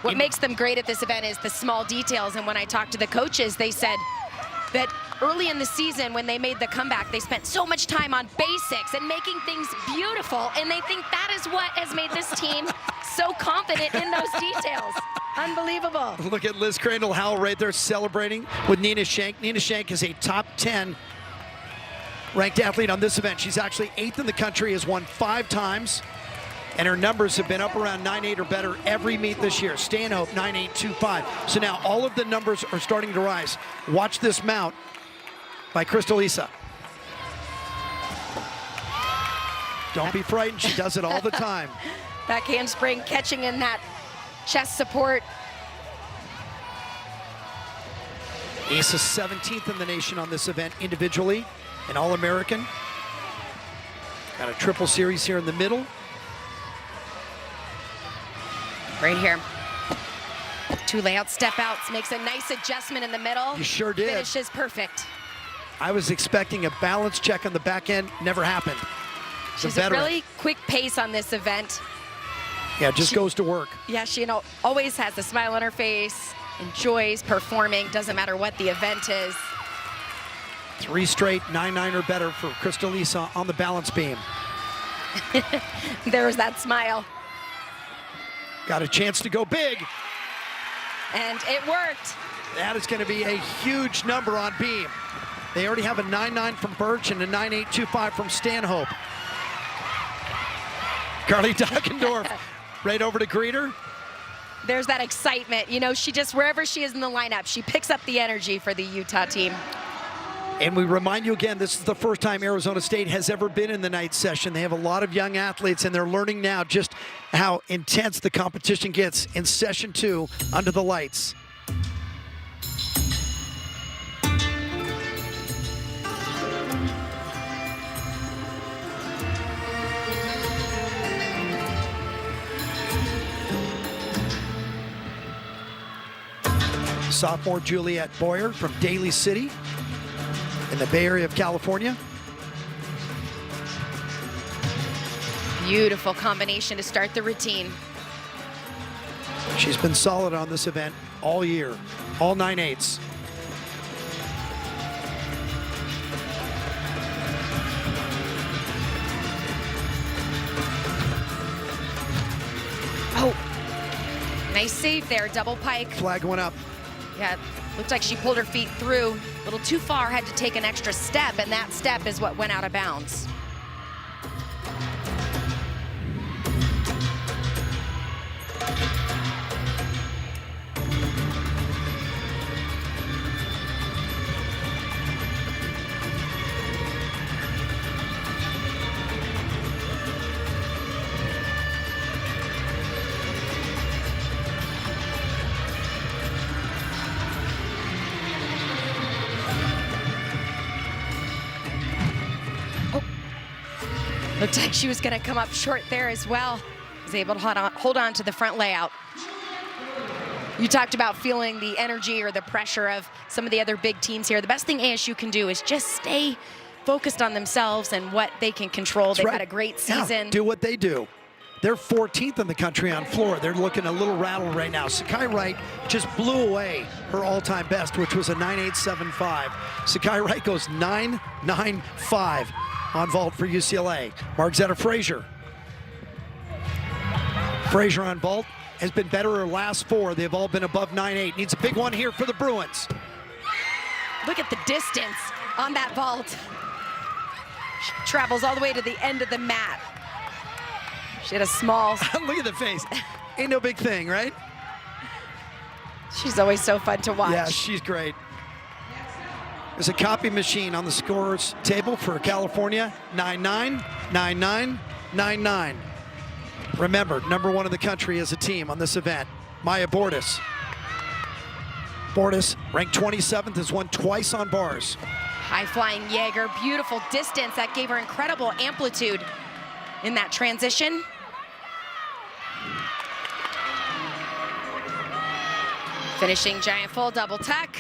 What makes them great at this event is the small details. And when I talked to the coaches, they said that early in the season when they made the comeback, they spent so much time on basics and making things beautiful. And they think that is what has made this team so confident in those details. Unbelievable. Look at Liz Crandall-Howell right there celebrating with Nina Shank. Nina Shank is a top 10 ranked athlete on this event. She's actually 8th in the country, has won 5 times. And her numbers have been up around 9.8 or better every meet this year. Stanhope, 9.825. So now all of the numbers are starting to rise. Watch this mount by Crystalisa. Don't be frightened, she does it all the time. Back handspring, catching in that chest support. Asa 17th in the nation on this event individually, an All-American. Got a triple series here in the middle. Right here. 2 layout step outs, makes a nice adjustment in the middle. You sure did. Finishes perfect. I was expecting a balance check on the back end, never happened. She's a really quick pace on this event. Yeah, just goes to work. Yeah, she always has a smile on her face, enjoys performing, doesn't matter what the event is. 3 straight 9.9 or better for Crystalisa on the balance beam. There's that smile. Got a chance to go big. And it worked. That is going to be a huge number on beam. They already have a 9.9 from Birch and a 9.825 from Stanhope. Carly Dockendorf right over to greet her. There's that excitement. You know, she just, wherever she is in the lineup, she picks up the energy for the Utah team. And we remind you again, this is the first time Arizona State has ever been in the night session. They have a lot of young athletes, and they're learning now just how intense the competition gets in session 2 under the lights. Sophomore Juliette Boyer from Daly City in the Bay Area of California. Beautiful combination to start the routine. She's been solid on this event all year, all 9.8s. Oh, nice save there, double pike. Flag went up. Yeah, looked like she pulled her feet through. A little too far, had to take an extra step, and that step is what went out of bounds. Looked like she was going to come up short there as well. Was able to hold on to the front layout. You talked about feeling the energy or the pressure of some of the other big teams here. The best thing ASU can do is just stay focused on themselves and what they can control. They've had a great season. Yeah, do what they do. They're 14th in the country on floor. They're looking a little rattled right now. Sakai Wright just blew away her all-time best, which was a 9.875. Sakai Wright goes 9.95 on vault for UCLA. Margzetta Frazier. Frazier on vault has been better her last 4. They've all been above 9.8. Needs a big one here for the Bruins. Look at the distance on that vault. She travels all the way to the end of the mat. She had a small... Look at the face. Ain't no big thing, right? She's always so fun to watch. Yeah, she's great. There's a copy machine on the scorers table for California. 9-9, 9-9, 9-9. Remember, #1 in the country as a team on this event. Maya Bordas. Bordas, ranked 27th, has won twice on bars. High-flying Jaeger, beautiful distance. That gave her incredible amplitude in that transition. Finishing giant full double tuck.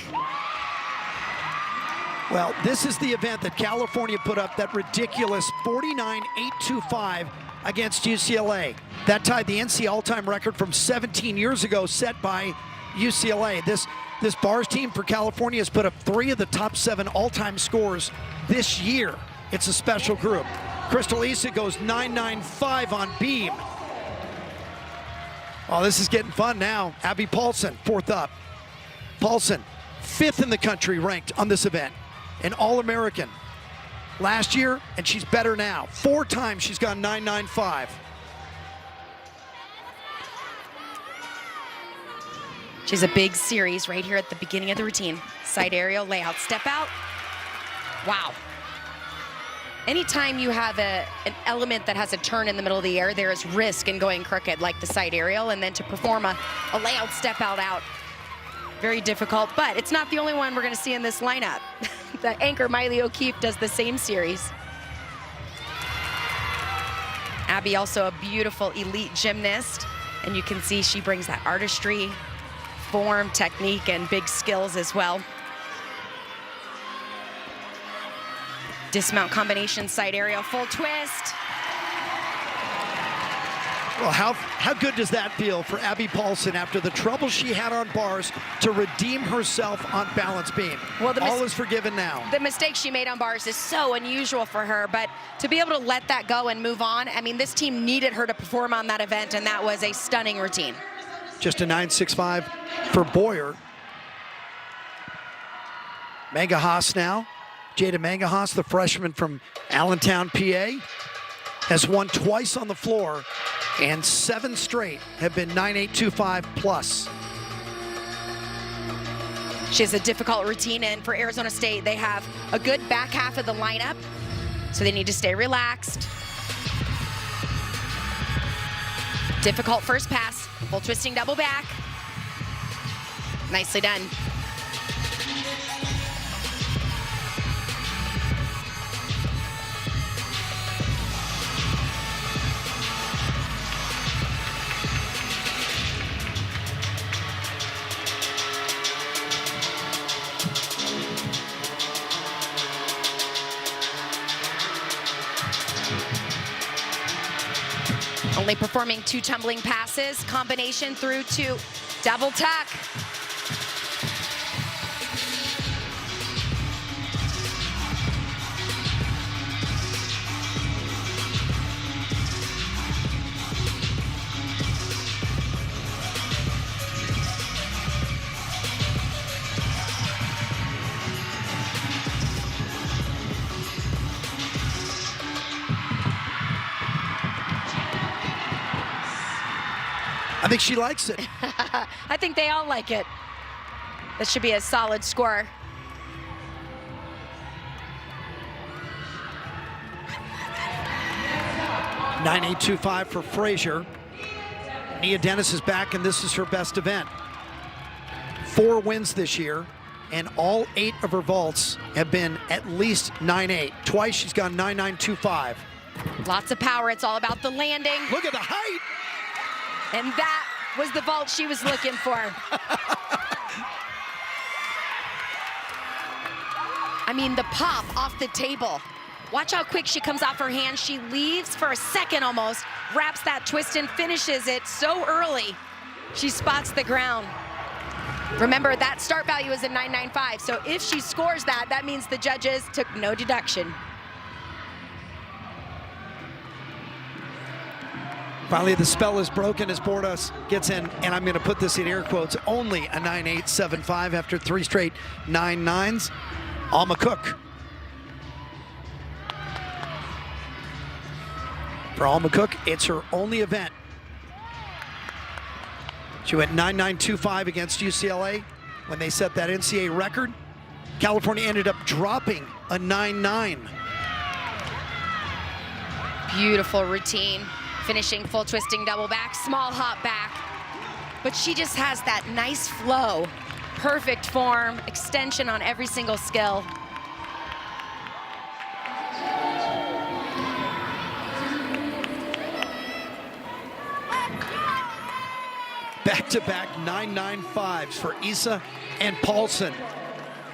Well, this is the event that California put up that ridiculous 49.825 against UCLA. That tied the NCAA all-time record from 17 years ago set by UCLA. This bars team for California has put up 3 of the top 7 all-time scores this year. It's a special group. Crystal Issa goes 9.95 on beam. Oh, this is getting fun now. Abby Paulson, 4th up. Paulson, 5th in the country ranked on this event. An All-American last year, and she's better now. 4 times she's gone 9.95. She's a big series right here at the beginning of the routine. Side aerial, layout, step out. Wow. Anytime you have an element that has a turn in the middle of the air, there is risk in going crooked, like the side aerial, and then to perform a layout step out. Very difficult, but it's not the only one we're gonna see in this lineup. The anchor, Miley O'Keefe, does the same series. Abby, also a beautiful elite gymnast, and you can see she brings that artistry, form, technique, and big skills as well. Dismount combination, side aerial, full twist. Well, how good does that feel for Abby Paulson after the trouble she had on bars to redeem herself on balance beam? Well, all is forgiven now. The mistake she made on bars is so unusual for her, but to be able to let that go and move on, I mean, this team needed her to perform on that event, and that was a stunning routine. Just a 9.65 for Boyer. Mangahas now. Jada Mangahas, the freshman from Allentown, PA, has won twice on the floor, and 7 straight have been 9.825 plus. She has a difficult routine, and for Arizona State, they have a good back half of the lineup, so they need to stay relaxed. Difficult first pass, full twisting double back. Nicely done. Only performing 2 tumbling passes, combination through to double tuck. I think she likes it. I think they all like it. That should be a solid score. $9.825 for Frazier. Nia Dennis is back, and this is her best event. 4 wins this year, and all 8 of her vaults have been at least 9.8. Twice she's gone 9.925. Lots of power. It's all about the landing. Look at the height. And that was the vault she was looking for. I mean, the pop off the table. Watch how quick she comes off her hand. She leaves for a second almost, wraps that twist and finishes it so early. She spots the ground. Remember, that start value is a 9.95, so if she scores that, that means the judges took no deduction. Finally, the spell is broken as Bordas gets in, and I'm going to put this in air quotes, only a 9.875 after 3 straight 9.9s. Alma Cook. For Alma Cook, it's her only event. She went 9.925 against UCLA when they set that NCAA record. California ended up dropping a 9.9. Beautiful routine. Finishing full twisting double back, small hop back. But she just has that nice flow. Perfect form, extension on every single skill. Back-to-back 9.95s for Issa and Paulson.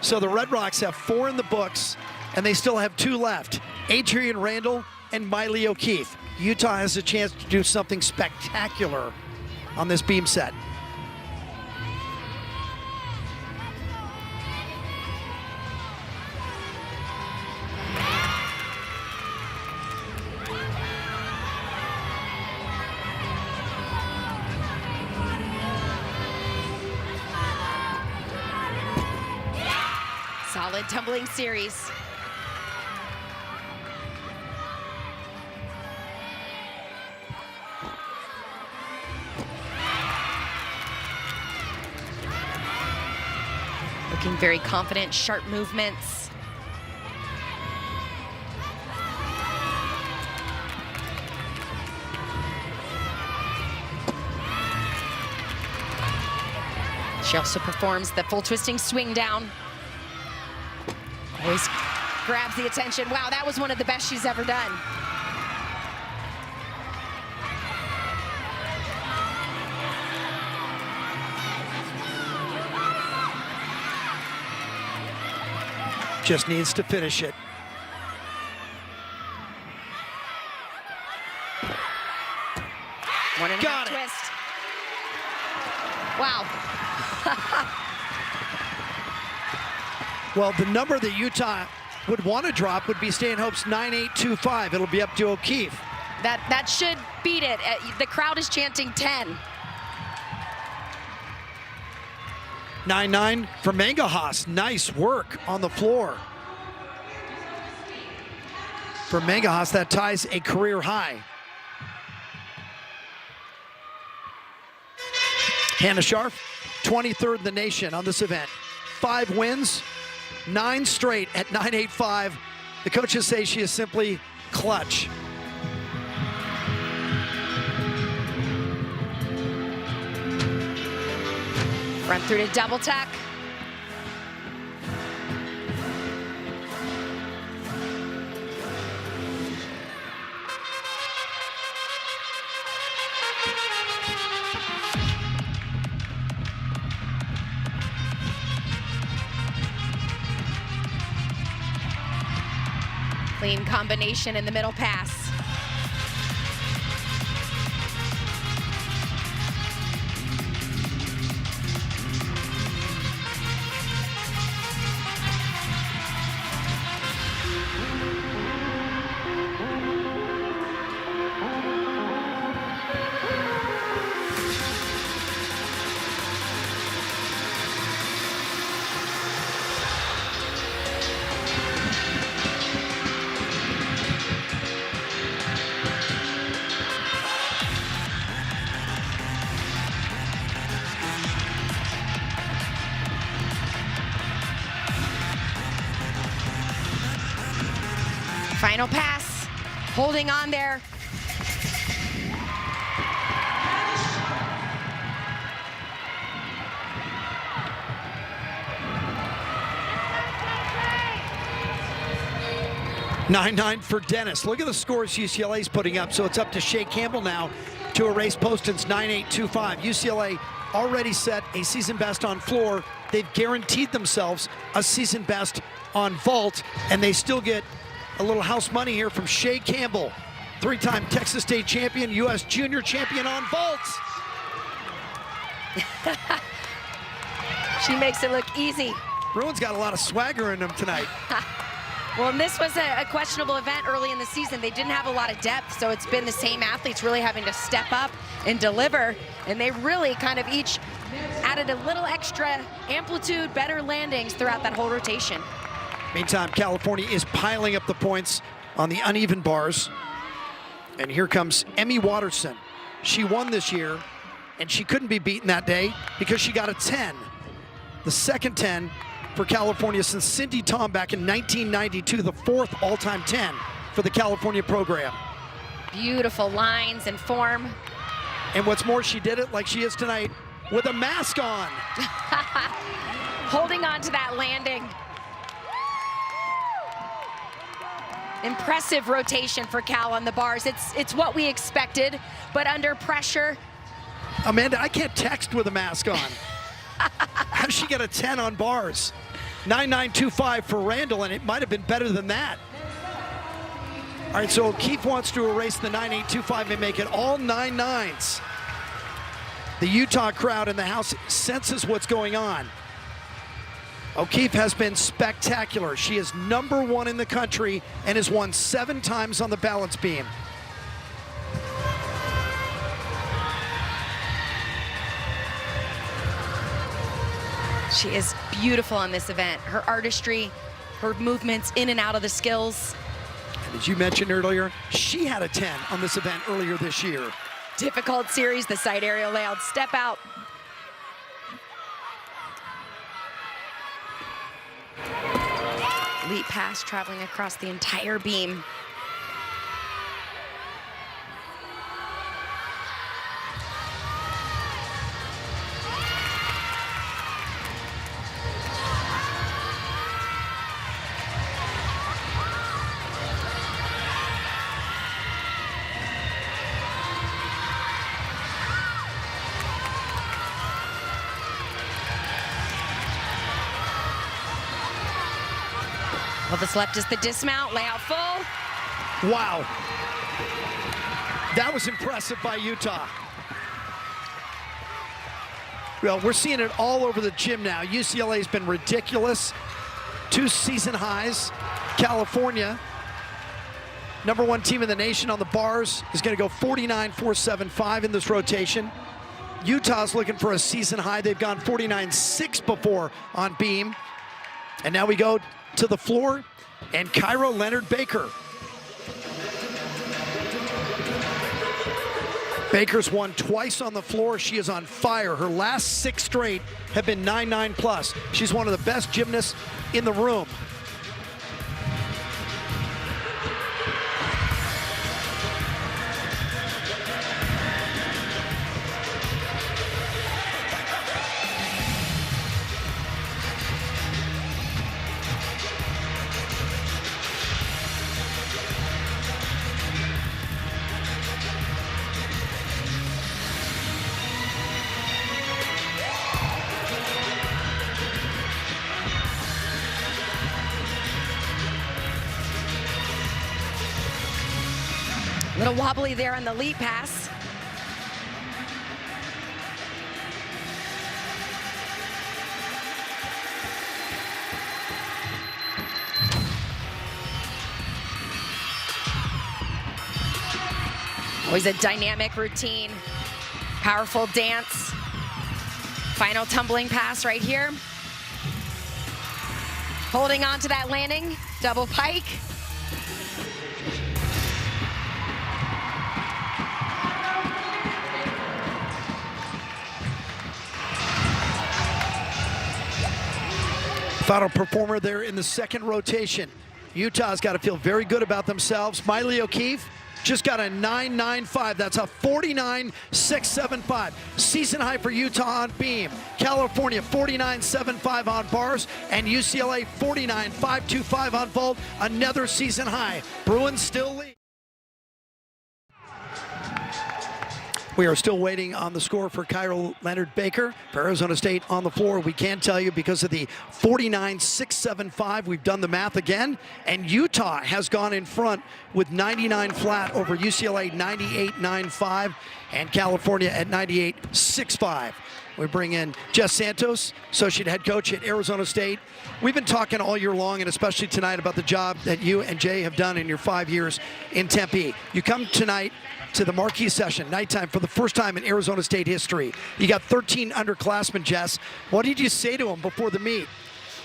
So the Red Rocks have 4 in the books, and they still have 2 left. Adrian Randall and Miley O'Keefe. Utah has a chance to do something spectacular on this beam set. Solid tumbling series. Looking very confident, sharp movements. She also performs the full twisting swing down. Always grabs the attention. Wow, that was one of the best she's ever done. Just needs to finish it. One and a half twist. Wow. Well, the number that Utah would want to drop would be Stanhope's 9.825. It'll be up to O'Keefe. That should beat it. The crowd is chanting 10. 9.9 for Mangahas. Nice work on the floor. For Mangahas, that ties a career high. Hannah Scharf, 23rd in the nation on this event. 5 wins, 9 straight at 9.85. The coaches say she is simply clutch. Run through to double tack. Clean combination in the middle pass. Final pass, holding on there. Nine for Dennis. Look at the scores UCLA's putting up. So it's up to Shea Campbell now to erase Poston's 9.825. UCLA already set a season best on floor. They've guaranteed themselves a season best on vault, and they still get a little house money here from Shea Campbell, 3-time Texas State champion, U.S. junior champion on vaults. She makes it look easy. Bruin's got a lot of swagger in them tonight. Well, and this was a questionable event early in the season. They didn't have a lot of depth, so it's been the same athletes really having to step up and deliver, and they really kind of each added a little extra amplitude, better landings throughout that whole rotation. Meantime, California is piling up the points on the uneven bars. And here comes Emmy Watterson. She won this year, and she couldn't be beaten that day because she got a 10. The second 10 for California since Cindy Tom back in 1992, the 4th all-time 10 for the California program. Beautiful lines and form. And what's more, she did it like she is tonight with a mask on. Holding on to that landing. Impressive rotation for Cal on the bars. It's what we expected, but under pressure. Amanda, I can't text with a mask on. How does she get a 10 on bars? 9.925 for Randall, and it might have been better than that. All right, so O'Keefe wants to erase the 9.825 and make it all 9.9s. The Utah crowd in the house senses what's going on. O'Keefe has been spectacular. She is #1 in the country and has won 7 times on the balance beam. She is beautiful on this event. Her artistry, her movements in and out of the skills. And as you mentioned earlier, she had a 10 on this event earlier this year. Difficult series, the side aerial layout, step out. Leap pass traveling across the entire beam. Well, this left is the dismount, layout full. Wow. That was impressive by Utah. Well, we're seeing it all over the gym now. UCLA's been ridiculous. 2 season highs. California, #1 team in the nation on the bars, is going to go 49.475 in this rotation. Utah's looking for a season high. They've gone 49.6 before on beam. And now we go to the floor, and Cairo Leonard Baker. Baker's won twice on the floor. She is on fire. Her last 6 straight have been 9.9 plus. She's one of the best gymnasts in the room. A little wobbly there on the leap pass. Always a dynamic routine, powerful dance. Final tumbling pass right here. Holding on to that landing, double pike. Final performer there in the second rotation. Utah's got to feel very good about themselves. Miley O'Keefe just got a 9.95. That's a 49.675. Season high for Utah on beam. California 49.75 on bars, and UCLA 49.525 on vault. Another season high. Bruins still lead. We are still waiting on the score for Cairo Leonard Baker for Arizona State on the floor. We can tell you because of the 49.675, we've done the math again, and Utah has gone in front with 99 flat over UCLA 98.95 and California at 98.65. We bring in Jess Santos, associate head coach at Arizona State. We've been talking all year long, and especially tonight, about the job that you and Jay have done in your 5 years in Tempe. You come tonight to the marquee session, nighttime, for the first time in Arizona State history. You got 13 underclassmen, Jess. What did you say to them before the meet?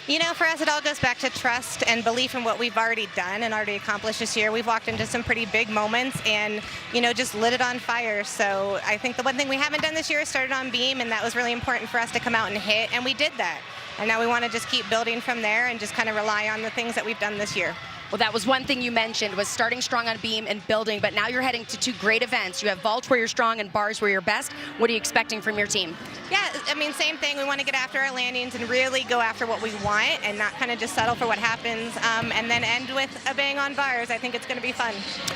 You know, for us, it all goes back to trust and belief in what we've already done and already accomplished this year. We've walked into some pretty big moments and, you know, just lit it on fire. So I think the one thing we haven't done this year is started on beam, and that was really important for us to come out and hit, and we did that. And now we want to just keep building from there and just kind of rely on the things that we've done this year. Well, that was one thing you mentioned, was starting strong on beam and building, but now you're heading to two great events. You have vault where you're strong and bars where you're best. What are you expecting from your team? Yeah, I mean, same thing. We want to get after our landings and really go after what we want and not kind of just settle for what happens, and then end with a bang on bars. I think it's going to be fun.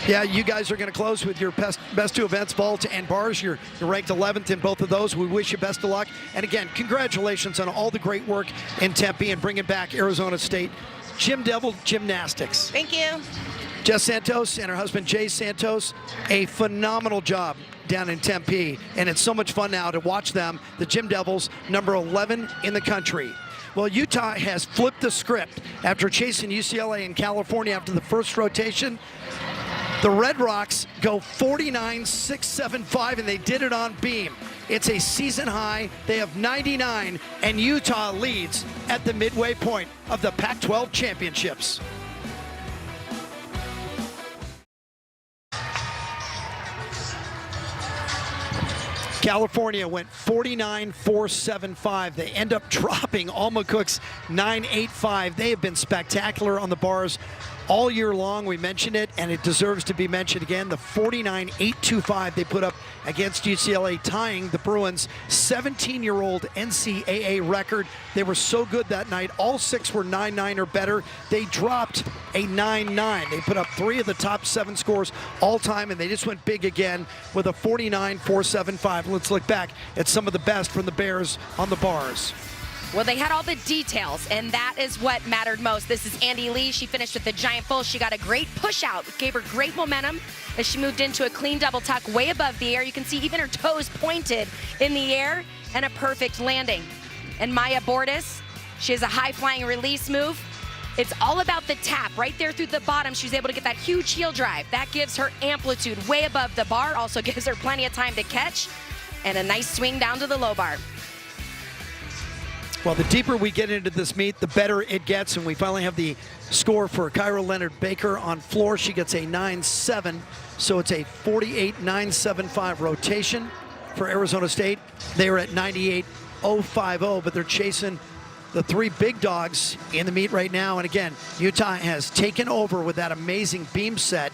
Yeah, you guys are going to close with your best two events, vault and bars. You're ranked 11th in both of those. We wish you best of luck. And again, congratulations on all the great work in Tempe and bringing back Arizona State Gym Devil Gymnastics. Thank you. Jess Santos and her husband Jay Santos, a phenomenal job down in Tempe, and it's so much fun now to watch them, the Gym Devils, number 11 in the country. Well, Utah has flipped the script after chasing UCLA in California after the first rotation. The Red Rocks go 49-6-7-5, and they did it on beam. It's a season high. They have 99, and Utah leads at the midway point of the Pac12 championships. California went 49-4-7-5. They end up dropping Alma Cook's 9-8-5. They have been spectacular on the bars all year long. We mentioned it, and it deserves to be mentioned again. The 49-8-2-5 they put up against UCLA, tying the Bruins' 17-year-old NCAA record. They were so good that night. All six were 9-9 or better. They dropped a 9-9. They put up 3 of the top 7 scores all time, and they just went big again with a 49-4-7-5. Let's look back at some of the best from the Bears on the bars. Well, they had all the details, and that is what mattered most. This is Andy Lee. She finished with the giant full. She got a great push out, gave her great momentum as she moved into a clean double tuck way above the air. You can see even her toes pointed in the air, and a perfect landing. And Maya Bordas, she has a high-flying release move. It's all about the tap right there through the bottom. She was able to get that huge heel drive. That gives her amplitude way above the bar, also gives her plenty of time to catch, and a nice swing down to the low bar. Well, the deeper we get into this meet, the better it gets, and we finally have the score for Kyra Leonard-Baker on floor. She gets a 9-7, so it's a 48-9-7-5 rotation for Arizona State. They are at 98-0-5-0, but they're chasing the 3 big dogs in the meet right now. And again, Utah has taken over with that amazing beam set.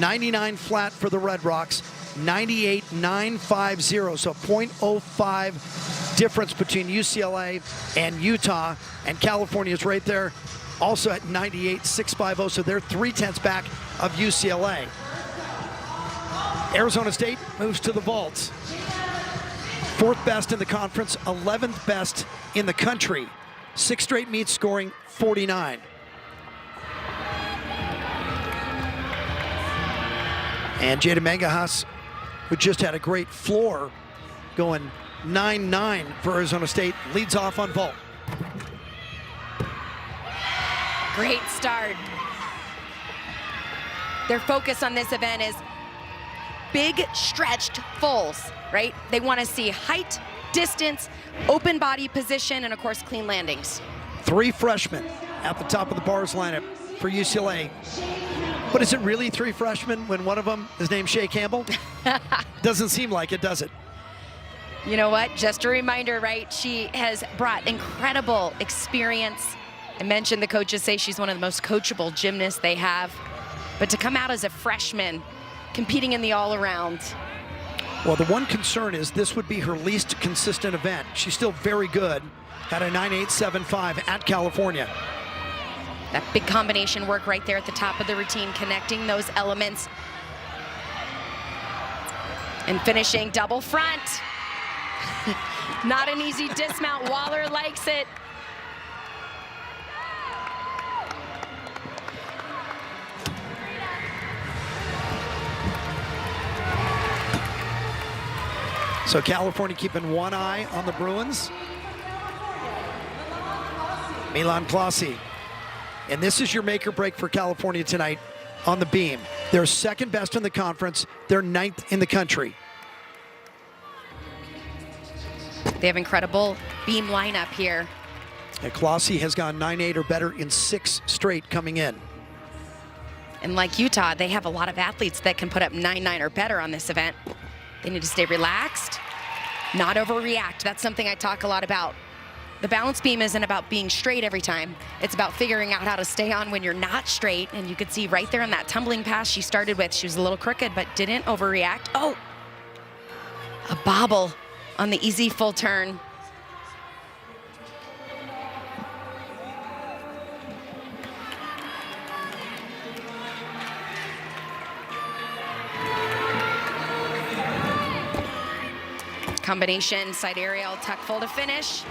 99 flat for the Red Rocks, 98-9-5-0, so 0.05 difference between UCLA and Utah, and California is right there also at 98-6-5-0, so they're 0.3 back of UCLA. Arizona State moves to the vault. 4th best in the conference, 11th best in the country. 6 straight meets scoring 49. And Jada Mangahas, who just had a great floor, going 9-9 for Arizona State, leads off on vault. Great start. Their focus on this event is big stretched fulls, right? They want to see height, distance, open body position, and of course, clean landings. 3 freshmen at the top of the bars lineup for UCLA. But is it really 3 freshmen when one of them is named Shea Campbell? Doesn't seem like it, does it? You know what? Just a reminder, right? She has brought incredible experience. I mentioned the coaches say she's one of the most coachable gymnasts they have. But to come out as a freshman, competing in the all-around. Well, the one concern is this would be her least consistent event. She's still very good at a 9.875 at California. That big combination work right there at the top of the routine, connecting those elements. And finishing double front. Not an easy dismount. Waller likes it. So California keeping one eye on the Bruins. Milan Klasi. And this is your make or break for California tonight on the beam. They're 2nd best in the conference. They're 9th in the country. They have incredible beam lineup here. And Klasi has gone 9.8 or better in 6 straight coming in. And like Utah, they have a lot of athletes that can put up 9.9 or better on this event. They need to stay relaxed, not overreact. That's something I talk a lot about. The balance beam isn't about being straight every time. It's about figuring out how to stay on when you're not straight. And you could see right there in that tumbling pass she started with, she was a little crooked, but didn't overreact. Oh, a bobble on the easy full turn. Combination, side aerial, tuck full to finish.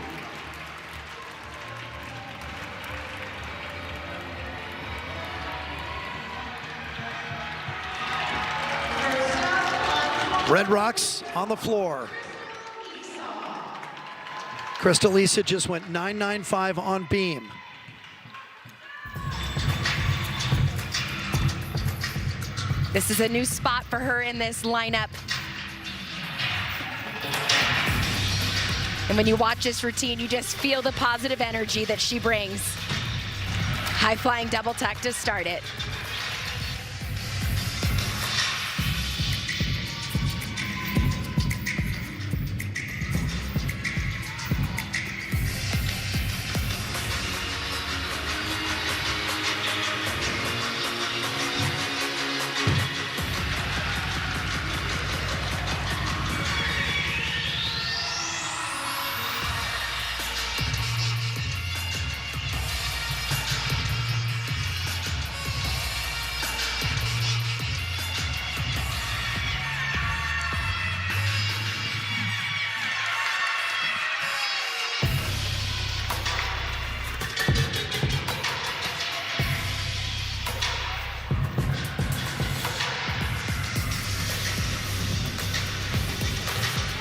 Red Rocks on the floor. Crystal Lisa just went 9.95 on beam. This is a new spot for her in this lineup. And when you watch this routine, you just feel the positive energy that she brings. High flying double tuck to start it.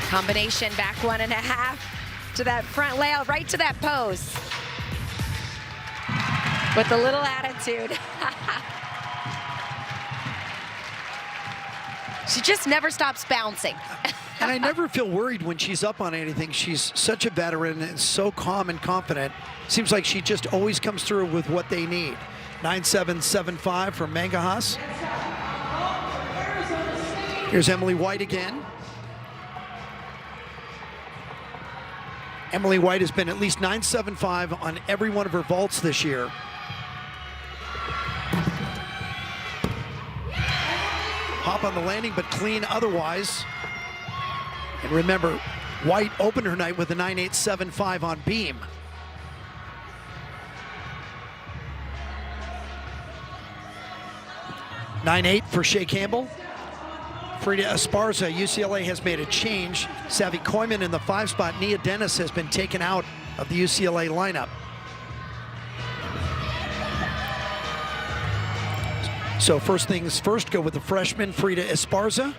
Combination back 1.5 to that front layout, right to that pose. With a little attitude. She just never stops bouncing. And I never feel worried when she's up on anything. She's such a veteran and so calm and confident. Seems like she just always comes through with what they need. 9.775 for Mangajas. Here's Emily White again. Emily White has been at least 9.75 on every one of her vaults this year. Hop on the landing, but clean otherwise. And remember, White opened her night with a 9.875 on beam. (9.8) for Shea Campbell. Frida Esparza, UCLA has made a change. Savvy Koyman in the 5 spot. Nia Dennis has been taken out of the UCLA lineup. So first things first, go with the freshman, Frida Esparza.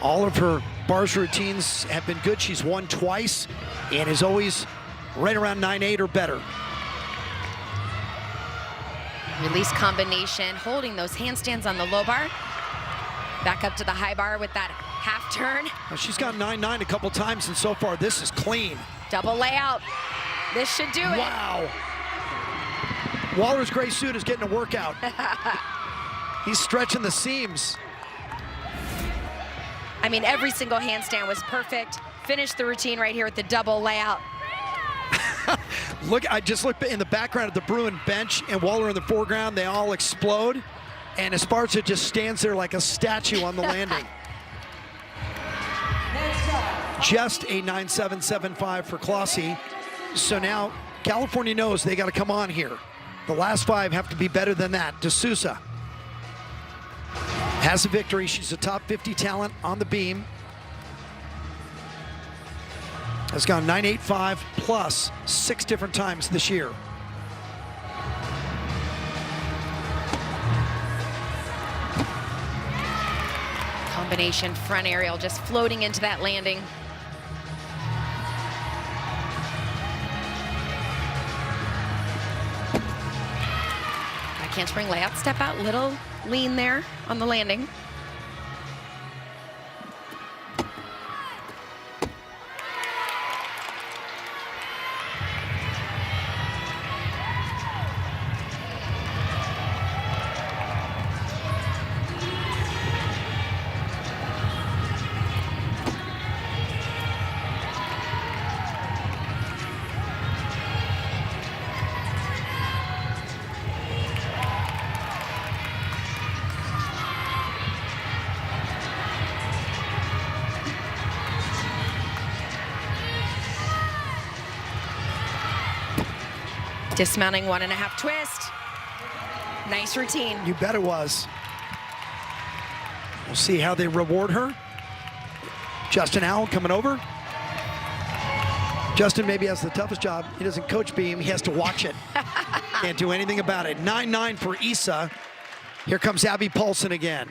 All of her bars routines have been good. She's won twice and is always right around 9.8 or better. Release combination, holding those handstands on the low bar. Back up to the high bar with that half turn. Well, she's got 9.9 a couple times, and so far this is clean. Double layout. This should do it. Wow. Waller's gray suit is getting a workout. He's stretching the seams. I mean, every single handstand was perfect. Finished the routine right here with the double layout. Look, I just looked in the background of the Bruin bench and Waller in the foreground. They all explode. And Esparza just stands there like a statue on the landing. Just a 9.775 for Clossie. So now California knows they got to come on here. The last 5 have to be better than that. D'Souza has a victory. She's a top 50 talent on the beam. Has gone 9.85 plus 6 different times this year. Combination front aerial, just floating into that landing. Back handspring layout, step out, little lean there on the landing. Dismounting 1.5 twist. Nice routine. You bet it was. We'll see how they reward her. Justin Allen coming over. Justin maybe has the toughest job. He doesn't coach beam, he has to watch it. Can't do anything about it. 9-9 for Issa. Here comes Abby Paulson again.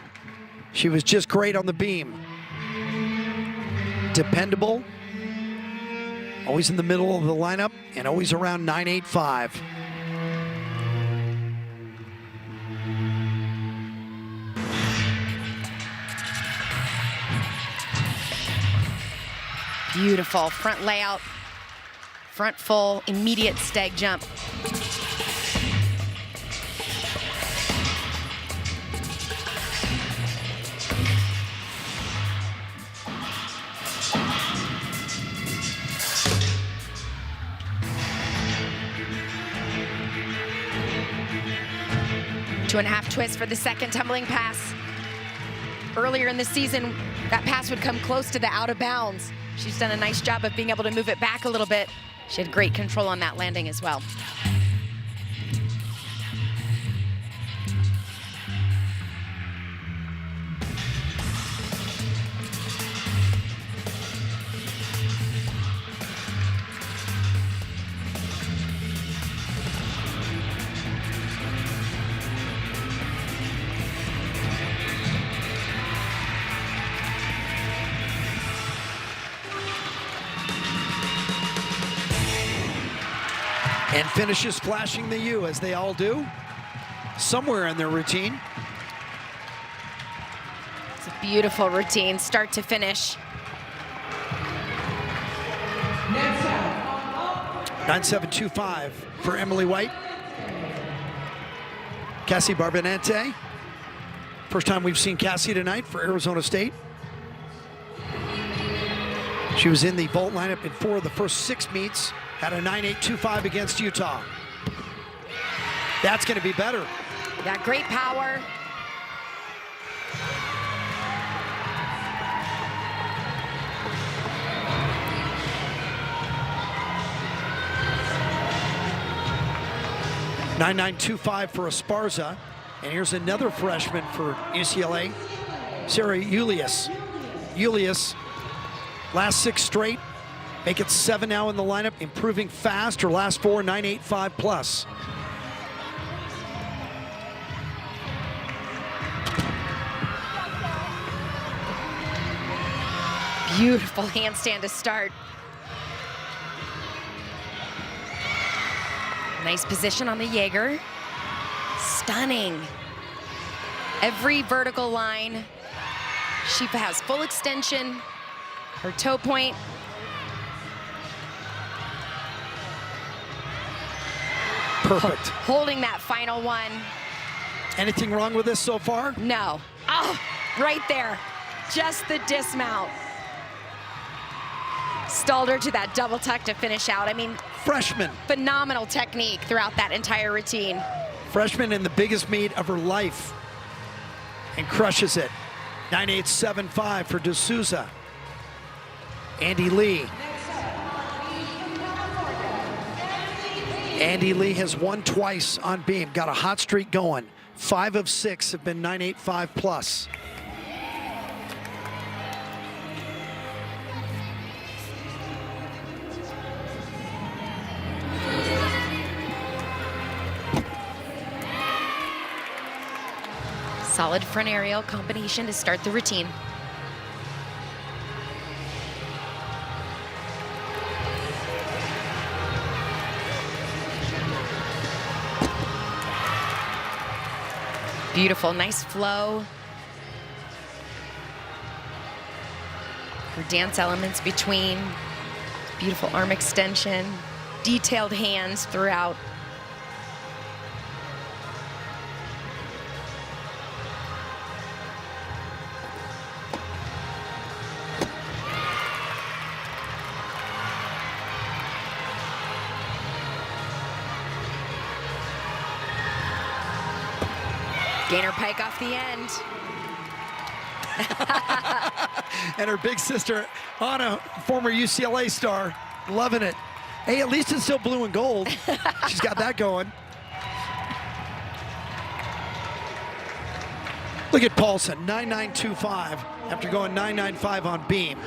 She was just great on the beam. Dependable. Always in the middle of the lineup and always around 9.85. Beautiful front layout, front full, immediate stag jump. Two and a half twist for the second tumbling pass. Earlier in the season, that pass would come close to the out of bounds. She's done a nice job of being able to move it back a little bit. She had great control on that landing as well. And finishes flashing the U, as they all do, somewhere in their routine. It's a beautiful routine, start to finish. 9.725 for Emily White. Cassie Barbanente. First time we've seen Cassie tonight for Arizona State. She was in the vault lineup in 4 of the first 6 meets. Had a 9.825 against Utah. That's going to be better. Got great power. .9925 for Esparza. And here's another freshman for UCLA, Sarah Julius. Julius, last 6 straight. Make it 7 now in the lineup, improving fast. Her last 4, 9.85 plus. Beautiful handstand to start. Nice position on the Jaeger. Stunning. Every vertical line. She has full extension. Her toe point. Perfect. Holding that final one. Anything wrong with this so far? No. Oh, right there. Just the dismount. Stalled her to that double tuck to finish out. I mean, Freshman. phenomenal technique throughout that entire routine. Freshman in the biggest meet of her life. And crushes it. 9.875 for D'Souza. Andy Lee. Andy Lee has won twice on beam, got a hot streak going. 5 of 6 have been 9.85 plus. Solid front aerial combination to start the routine. Beautiful, nice flow. Her dance elements between, beautiful arm extension, detailed hands throughout. Gainer pike off the end. And her big sister, Anna, former UCLA star, loving it. Hey, at least it's still blue and gold. She's got that going. Look at Paulson, 9.925 after going 9.95 on beam.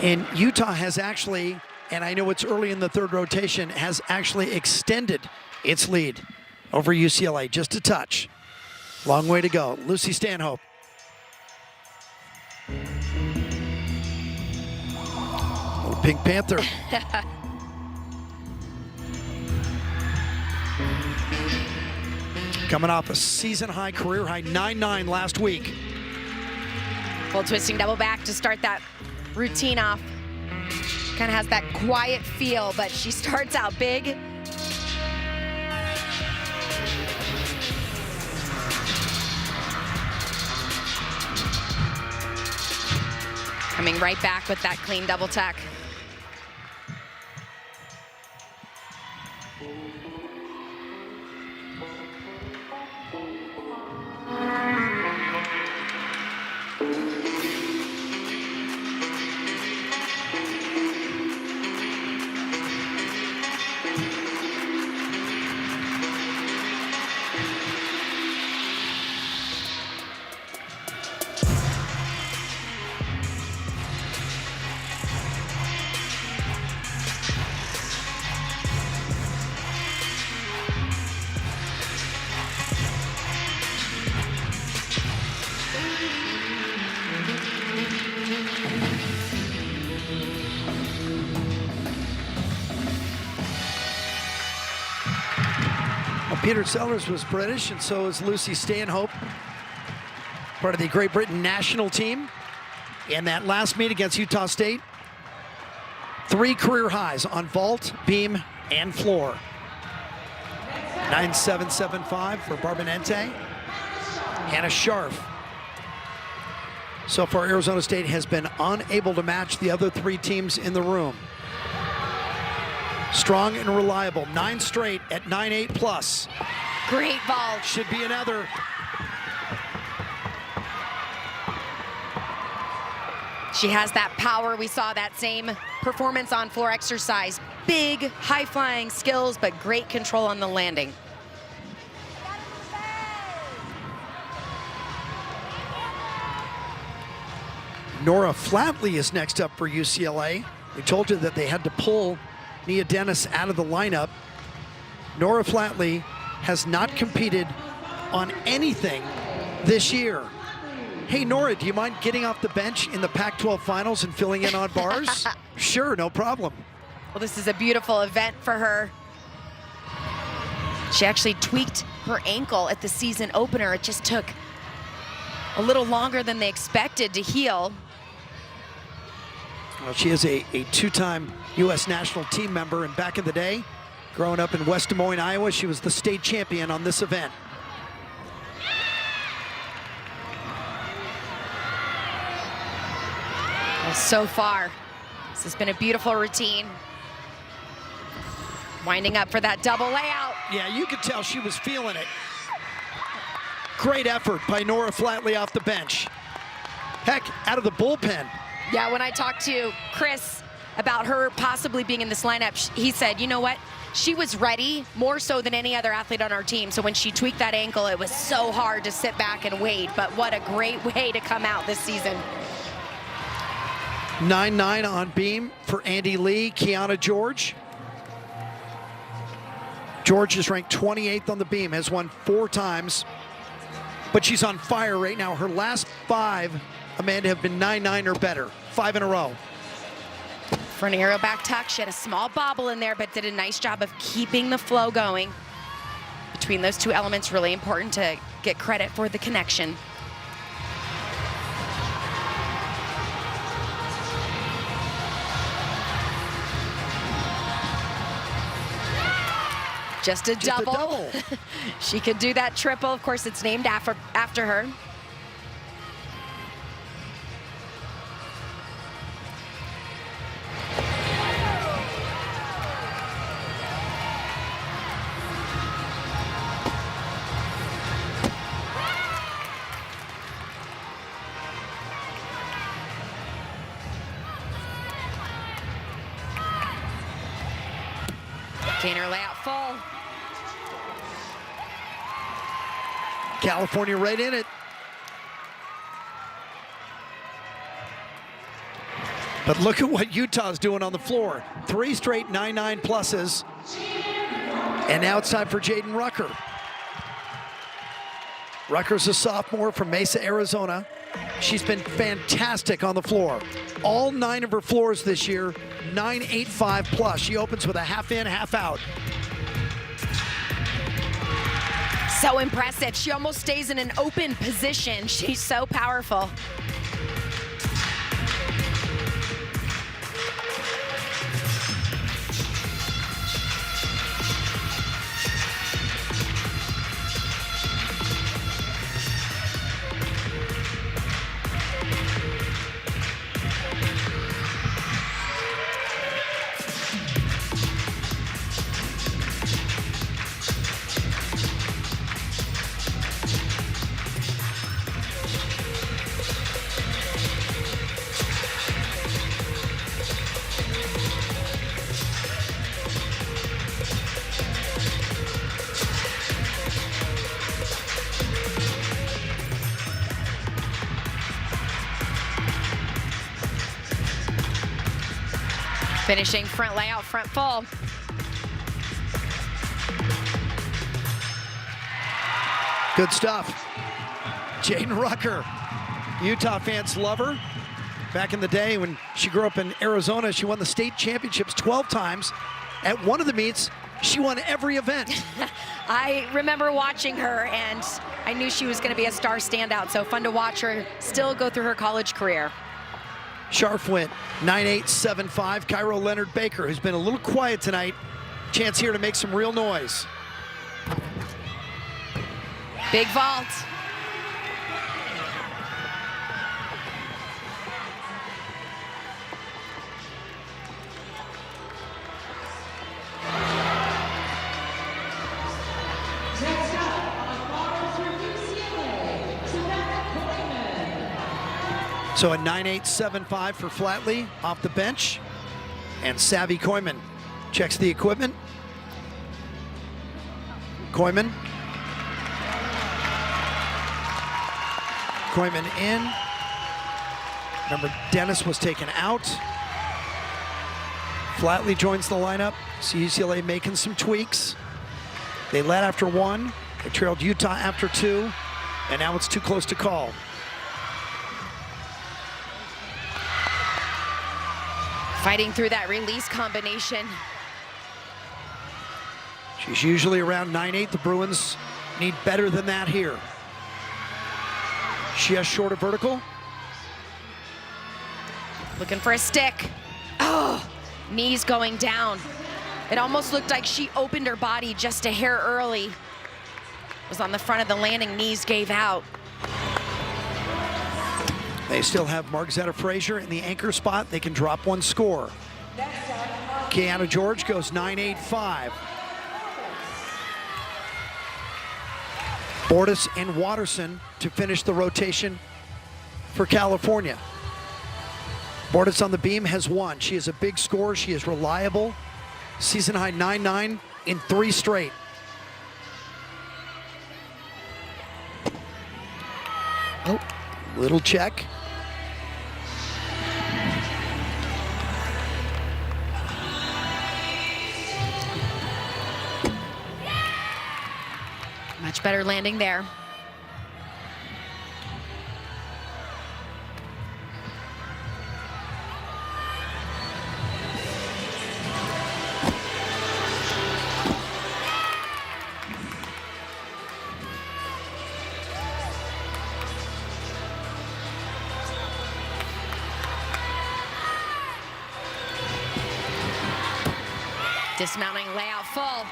And Utah has actually, and I know it's early in the third rotation, has actually extended its lead over UCLA just a touch. Long way to go. Lucy Stanhope. Oh, Pink Panther. Coming off a season high, career high, 9.9 last week. Full twisting double back to start that routine off. Kind of has that quiet feel, but she starts out big. Coming right back with that clean double tuck. Peter Sellers was British, and so is Lucy Stanhope, part of the Great Britain national team. In that last meet against Utah State, 3 career highs on vault, beam, and floor. 9.775 for Barbonente. Hannah Scharf. So far, Arizona State has been unable to match the other 3 teams in the room. Strong and reliable, 9 straight at 9.8 plus. Great vault. Should be another. She has that power. We saw that same performance on floor exercise. Big, high-flying skills, but great control on the landing. Nora Flatley is next up for UCLA. We told you that they had to pull Nia Dennis out of the lineup. Nora Flatley has not competed on anything this year. Hey, Nora, do you mind getting off the bench in the Pac-12 finals and filling in on bars? Sure, no problem. Well, this is a beautiful event for her. She actually tweaked her ankle at the season opener. It just took a little longer than they expected to heal. Well, she is a 2-time U.S. national team member, and back in the day, growing up in West Des Moines, Iowa, she was the state champion on this event. Well, so far, this has been a beautiful routine. Winding up for that double layout. Yeah, you could tell she was feeling it. Great effort by Nora Flatley off the bench. Heck, out of the bullpen. Yeah, when I talked to Chris about her possibly being in this lineup, he said, you know what? She was ready more so than any other athlete on our team. So when she tweaked that ankle, it was so hard to sit back and wait. But what a great way to come out this season. 9.9 on beam for Andy Lee, Kiana George. George is ranked 28th on the beam, has won 4 times, but she's on fire right now. Her last 5, Amanda, have been 9.9 or better, 5 in a row. For an aerial back tuck, she had a small bobble in there, but did a nice job of keeping the flow going. Between those 2 elements, really important to get credit for the connection. Just a double. She could do that triple. Of course, it's named after her. Gainer layout full. California right in it. But look at what Utah's doing on the floor. 3 straight 9-9 pluses. And now it's time for Jaden Rucker. Rucker's a sophomore from Mesa, Arizona. She's been fantastic on the floor. All 9 of her floors this year, 9.85 plus. She opens with a half in, half out. So impressive. She almost stays in an open position. She's so powerful. Finishing front layout, front full. Good stuff. Jaden Rucker. Utah fans love her. Back in the day when she grew up in Arizona, she won the state championships 12 times. At one of the meets, she won every event. I remember watching her, and I knew she was going to be a star standout, so fun to watch her still go through her college career. Scharf went 9.875. Cairo Leonard Baker, who's been a little quiet tonight. Chance here to make some real noise. Big vault. Next up, on bars for UCLA, Savannah Coleman. So a 9.875 for Flatley off the bench. And Savvy Koyman checks the equipment. Koyman. Koyman in. Remember, Dennis was taken out. Flatley joins the lineup. See UCLA making some tweaks. They led after 1. They trailed Utah after 2. And now it's too close to call. Fighting through that release combination. She's usually around 9.8. The Bruins need better than that here. She has shorter vertical. Looking for a stick. Oh, knees going down. It almost looked like she opened her body just a hair early. Was on the front of the landing, knees gave out. They still have Margzetta Frazier in the anchor spot. They can drop one score. Kiana George goes 9.85. Bordas and Watterson to finish the rotation for California. Bordas on the beam has 1. She is a big scorer. She is reliable. Season high 9.9 in 3 straight. Oh, little check. Much better landing there. Dismounting layout full.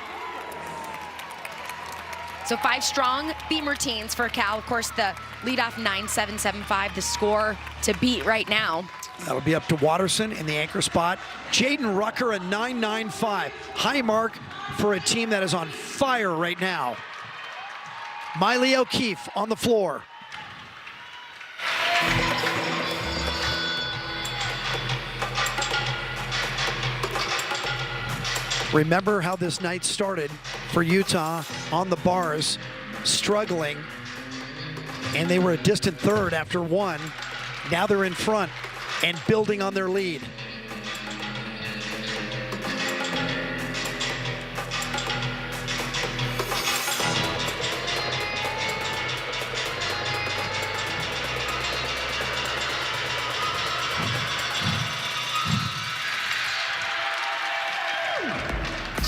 So 5 strong beam routines for Cal. Of course, the leadoff 9.775, the score to beat right now. That'll be up to Watterson in the anchor spot. Jaden Rucker, a 9.95. High mark for a team that is on fire right now. Miley O'Keefe on the floor. Remember how this night started for Utah on the bars, struggling, and they were a distant third after one. Now they're in front and building on their lead.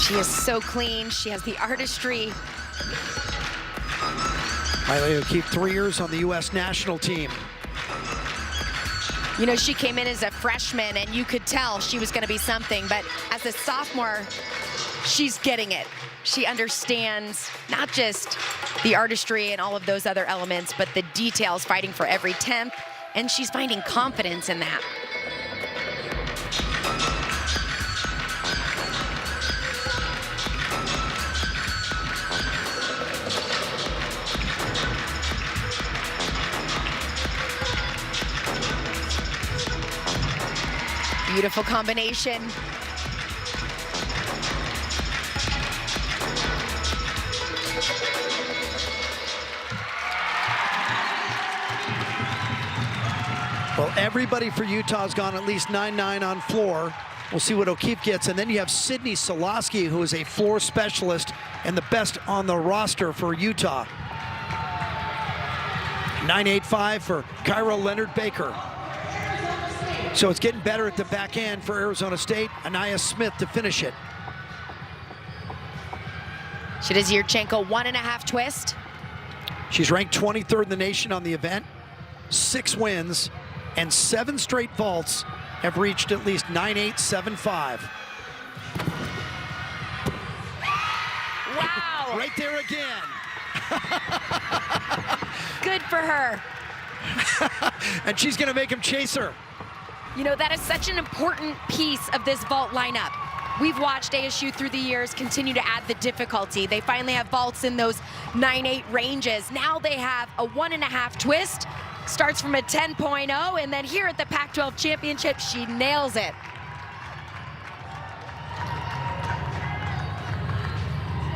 She is so clean. She has the artistry. Riley O'Keefe, 3 years on the U.S. national team. You know, she came in as a freshman, and you could tell she was going to be something. But as a sophomore, she's getting it. She understands not just the artistry and all of those other elements, but the details, fighting for every tenth, and she's finding confidence in that. Beautiful combination. Well, everybody for Utah has gone at least 9-9 on floor. We'll see what O'Keefe gets. And then you have Sydney Solosky, who is a floor specialist and the best on the roster for Utah. 9.85 for Kyra Leonard-Baker. So it's getting better at the back end for Arizona State. Anaya Smith to finish it. She does Yurchenko 1.5 twist. She's ranked 23rd in the nation on the event. 6 wins and 7 straight vaults have reached at least 9.875. Wow. Right there again. Good for her. And she's going to make him chase her. You know, that is such an important piece of this vault lineup. We've watched ASU through the years continue to add the difficulty. They finally have vaults in those 9.8 ranges. Now they have a 1.5 twist, starts from a 10.0, and then here at the Pac12 Championship, she nails it.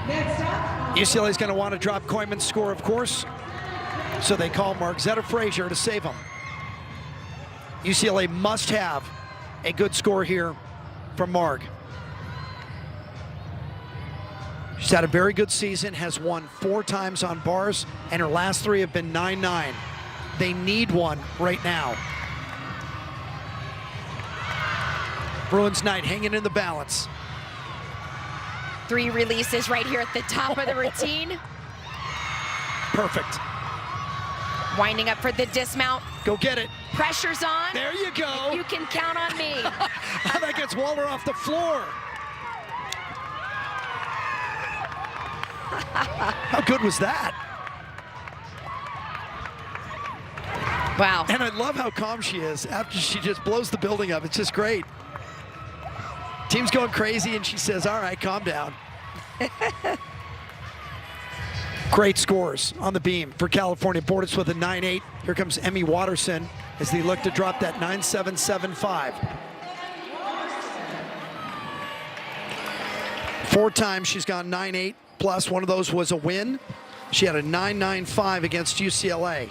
Next up, UCLA's going to want to drop Koyman's score, of course, so they call Margzetta Frazier to save him. UCLA must have a good score here from Marg. She's had a very good season, has won 4 times on bars, and her last 3 have been 9-9. They need one right now. Bruins night hanging in the balance. 3 releases right here at the top of the routine. Perfect. Winding up for the dismount. Go get it. Pressure's on. There you go. You can count on me. That gets Waller off the floor. How good was that? Wow. And I love how calm she is after she just blows the building up. It's just great. Team's going crazy, and she says, all right, calm down. Great scores on the beam for California. Borders with a 9.8. Here comes Emmy Watterson as they look to drop that 9.775. 4 times she's gone 9.8 plus. One of those was a win. She had a 9.95 against UCLA.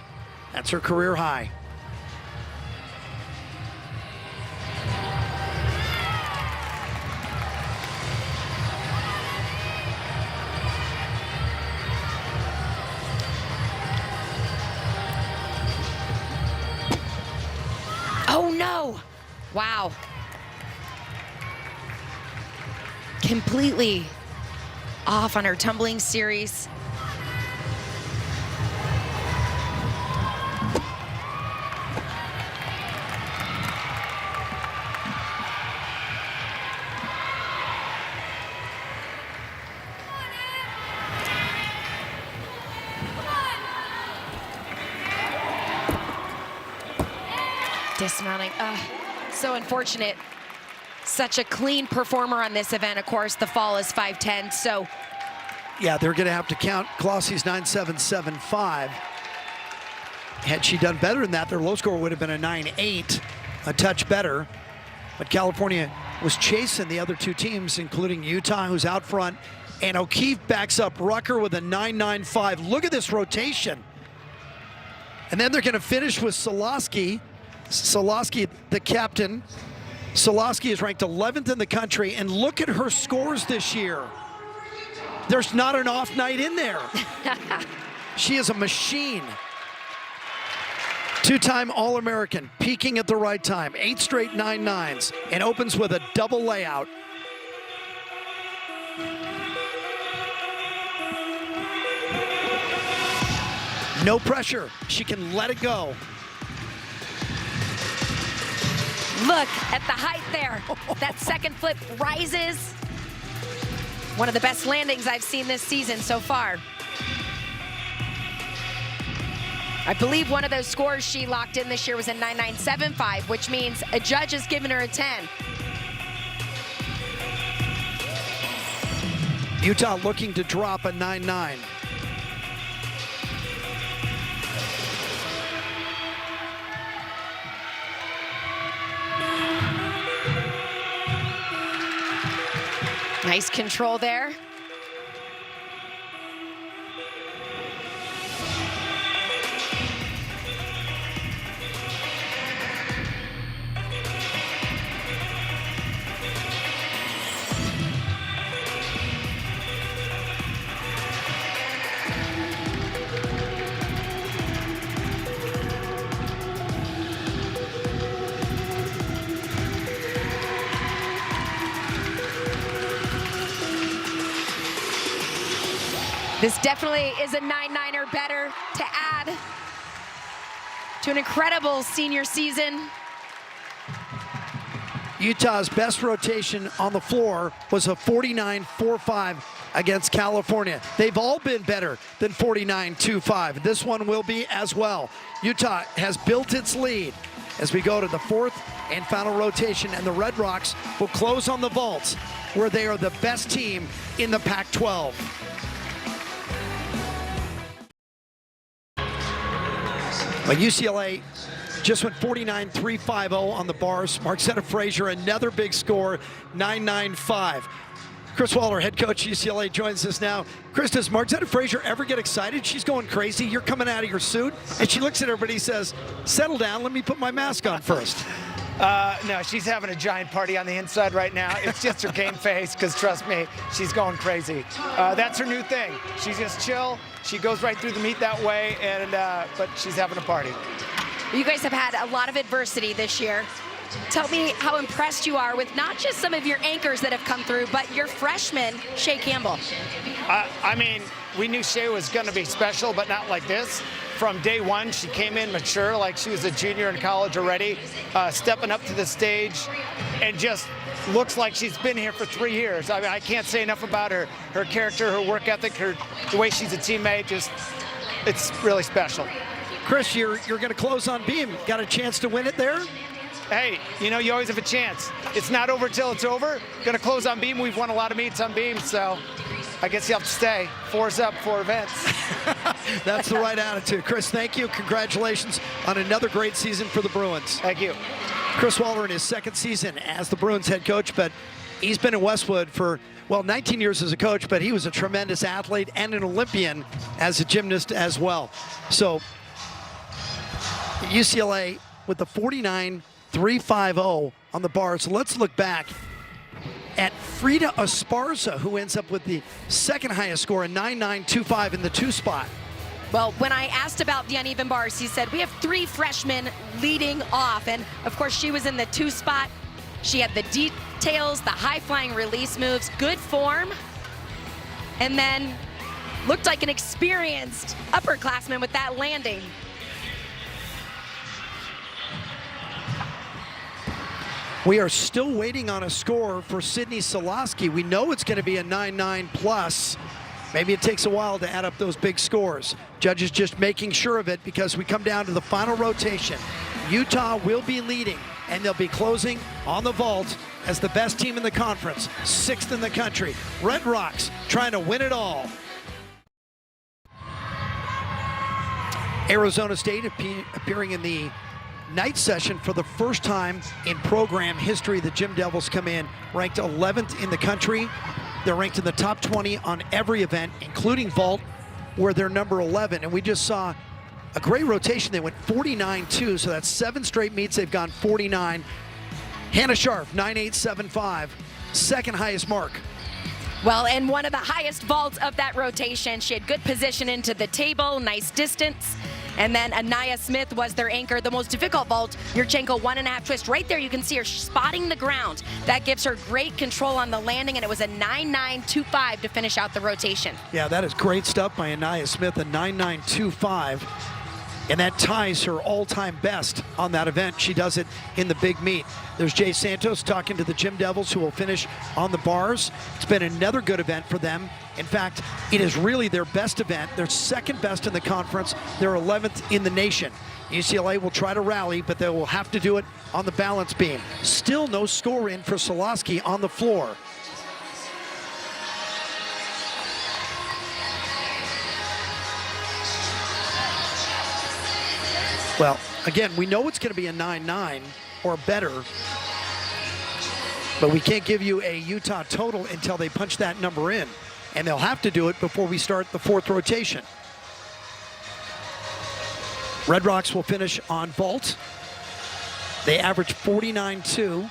That's her career high. Oh no! Wow. Completely off on her tumbling series. Dismounting, so unfortunate. Such a clean performer on this event. Of course, the fall is 5'10", so. Yeah, they're gonna have to count Glossie's 9.775. Had she done better than that, their low score would have been a 9.8, a touch better. But California was chasing the other two teams, including Utah, who's out front. And O'Keefe backs up Rucker with a 9.95. Look at this rotation. And then they're going to finish with Solosky. Solosky, the captain. Solosky is ranked 11th in the country. And look at her scores this year. There's not an off night in there. She is a machine. Two-time All-American, peaking at the right time. 8 straight 9.9s, and opens with a double layout. No pressure. She can let it go. Look at the height there. That second flip rises. One of the best landings I've seen this season so far. I believe one of those scores she locked in this year was a 9.975, which means a judge has given her a 10. Utah looking to drop a 9.9. Nice control there. This definitely is a 9.9 or better to add to an incredible senior season. Utah's best rotation on the floor was a 49.45 against California. They've all been better than 49.25. This one will be as well. Utah has built its lead as we go to the fourth and final rotation, and the Red Rocks will close on the vault, where they are the best team in the Pac-12. But UCLA just went 49.350 on the bars. Marquetta Frazier, another big score, 9.95. Chris Waller, head coach UCLA, joins us now. Chris, does Marquetta Frazier ever get excited? She's going crazy. You're coming out of your suit, and she looks at everybody and says, settle down, let me put my mask on first. No, she's having a giant party on the inside right now. It's just her game face, because trust me, she's going crazy. That's her new thing. She's just chill. She goes right through the meet that way, and but she's having a party. You guys have had a lot of adversity this year. Tell me how impressed you are with not just some of your anchors that have come through, but your freshman, Shea Campbell. I mean, we knew Shea was going to be special, but not like this. From day one, she came in mature, like she was a junior in college already, stepping up to the stage, and just looks like she's been here for 3 years. I mean, I can't say enough about her character, her work ethic, the way she's a teammate. Just, it's really special. Chris, you're going to close on beam. Got a chance to win it there? Hey, you know, you always have a chance. It's not over till it's over. Going to close on beam. We've won a lot of meets on beam, so I guess you have to stay. 4's up, 4 events. That's the right attitude. Chris, thank you. Congratulations on another great season for the Bruins. Thank you. Chris Waller in his second season as the Bruins head coach, but he's been in Westwood for, well, 19 years as a coach, but he was a tremendous athlete and an Olympian as a gymnast as well. So UCLA with the 49.350 on the bar. So let's look back at Frida Esparza, who ends up with the second highest score, a 9.925 in the 2 spot. Well, when I asked about the uneven bars, he said, we have 3 freshmen leading off. And of course, she was in the 2 spot. She had the details, the high-flying release moves, good form, and then looked like an experienced upperclassman with that landing. We are still waiting on a score for Sydney Solosky. We know it's going to be a 9.9 plus. Maybe it takes a while to add up those big scores. Judges just making sure of it, because we come down to the final rotation. Utah will be leading, and they'll be closing on the vault as the best team in the conference, 6th in the country. Red Rocks trying to win it all. Arizona State appearing in the night session, for the first time in program history, the Gym Devils come in ranked 11th in the country. They're ranked in the top 20 on every event, including vault, where they're number 11. And we just saw a great rotation. They went 49-2, so that's 7 straight meets. They've gone 49. Hannah Sharp, 9.875, second highest mark. Well, and one of the highest vaults of that rotation. She had good position into the table, nice distance. And then Anaya Smith was their anchor. The most difficult vault, Yurchenko 1.5 twist. Right there, you can see her spotting the ground. That gives her great control on the landing, and it was a 9.925 to finish out the rotation. Yeah, that is great stuff by Anaya Smith, a 9.925. And that ties her all-time best on that event. She does it in the big meet. There's Jay Santos talking to the Gym Devils, who will finish on the bars. It's been another good event for them. In fact, it is really their best event. They're second best in the conference. They're 11th in the nation. UCLA will try to rally, but they will have to do it on the balance beam. Still no score in for Solosky on the floor. Well, again, we know it's going to be a 9-9 or better, but we can't give you a Utah total until they punch that number in, and they'll have to do it before we start the 4th rotation. Red Rocks will finish on vault. They average 49.2.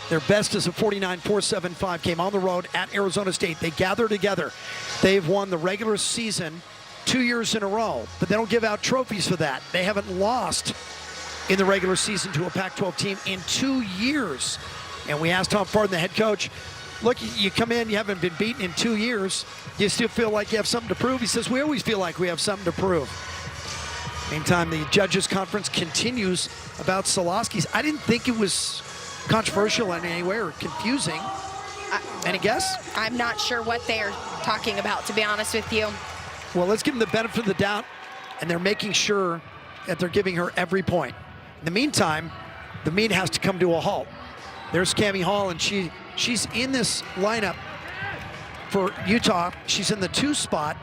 Their best is a 49.475. Came on the road at Arizona State. They gather together. They've won the regular season 2 years in a row, but they don't give out trophies for that. They haven't lost in the regular season to a Pac-12 team in 2 years. And we asked Tom Farden, the head coach, look, you come in, you haven't been beaten in 2 years. You still feel like you have something to prove? He says, we always feel like we have something to prove. Meantime, the judges conference continues about Solosky's. I didn't think it was controversial in any way or confusing. Any guess? I'm not sure what they're talking about, to be honest with you. Well, let's give them the benefit of the doubt, and they're making sure that they're giving her every point. In the meantime, the meet has to come to a halt. There's Cammie Hall, and she's in this lineup for Utah. She's in the 2 spot,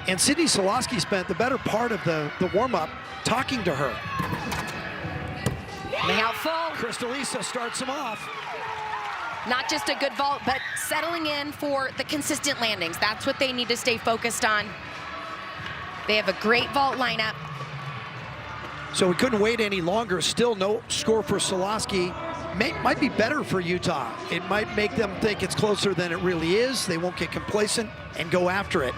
and Sydney Solosky spent the better part of the warm-up talking to her. Now full. Crystalisa starts them off. Not just a good vault, but settling in for the consistent landings. That's what they need to stay focused on. They have a great vault lineup. So we couldn't wait any longer. Still no score for Solosky. Might be better for Utah. It might make them think it's closer than it really is. They won't get complacent and go after it.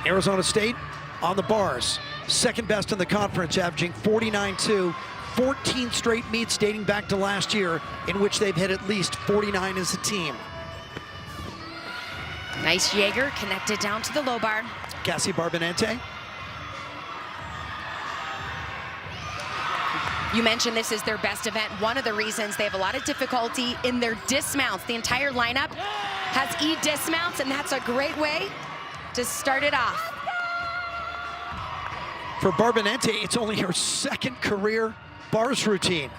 Arizona State on the bars. Second best in the conference, averaging 49.2. 14 straight meets dating back to last year in which they've hit at least 49 as a team. Nice Jaeger, connected down to the low bar. Cassie Barbonente. You mentioned this is their best event. One of the reasons they have a lot of difficulty in their dismounts. The entire lineup has E dismounts, and that's a great way to start it off. For Barbonente, it's only her 2nd career bars routine.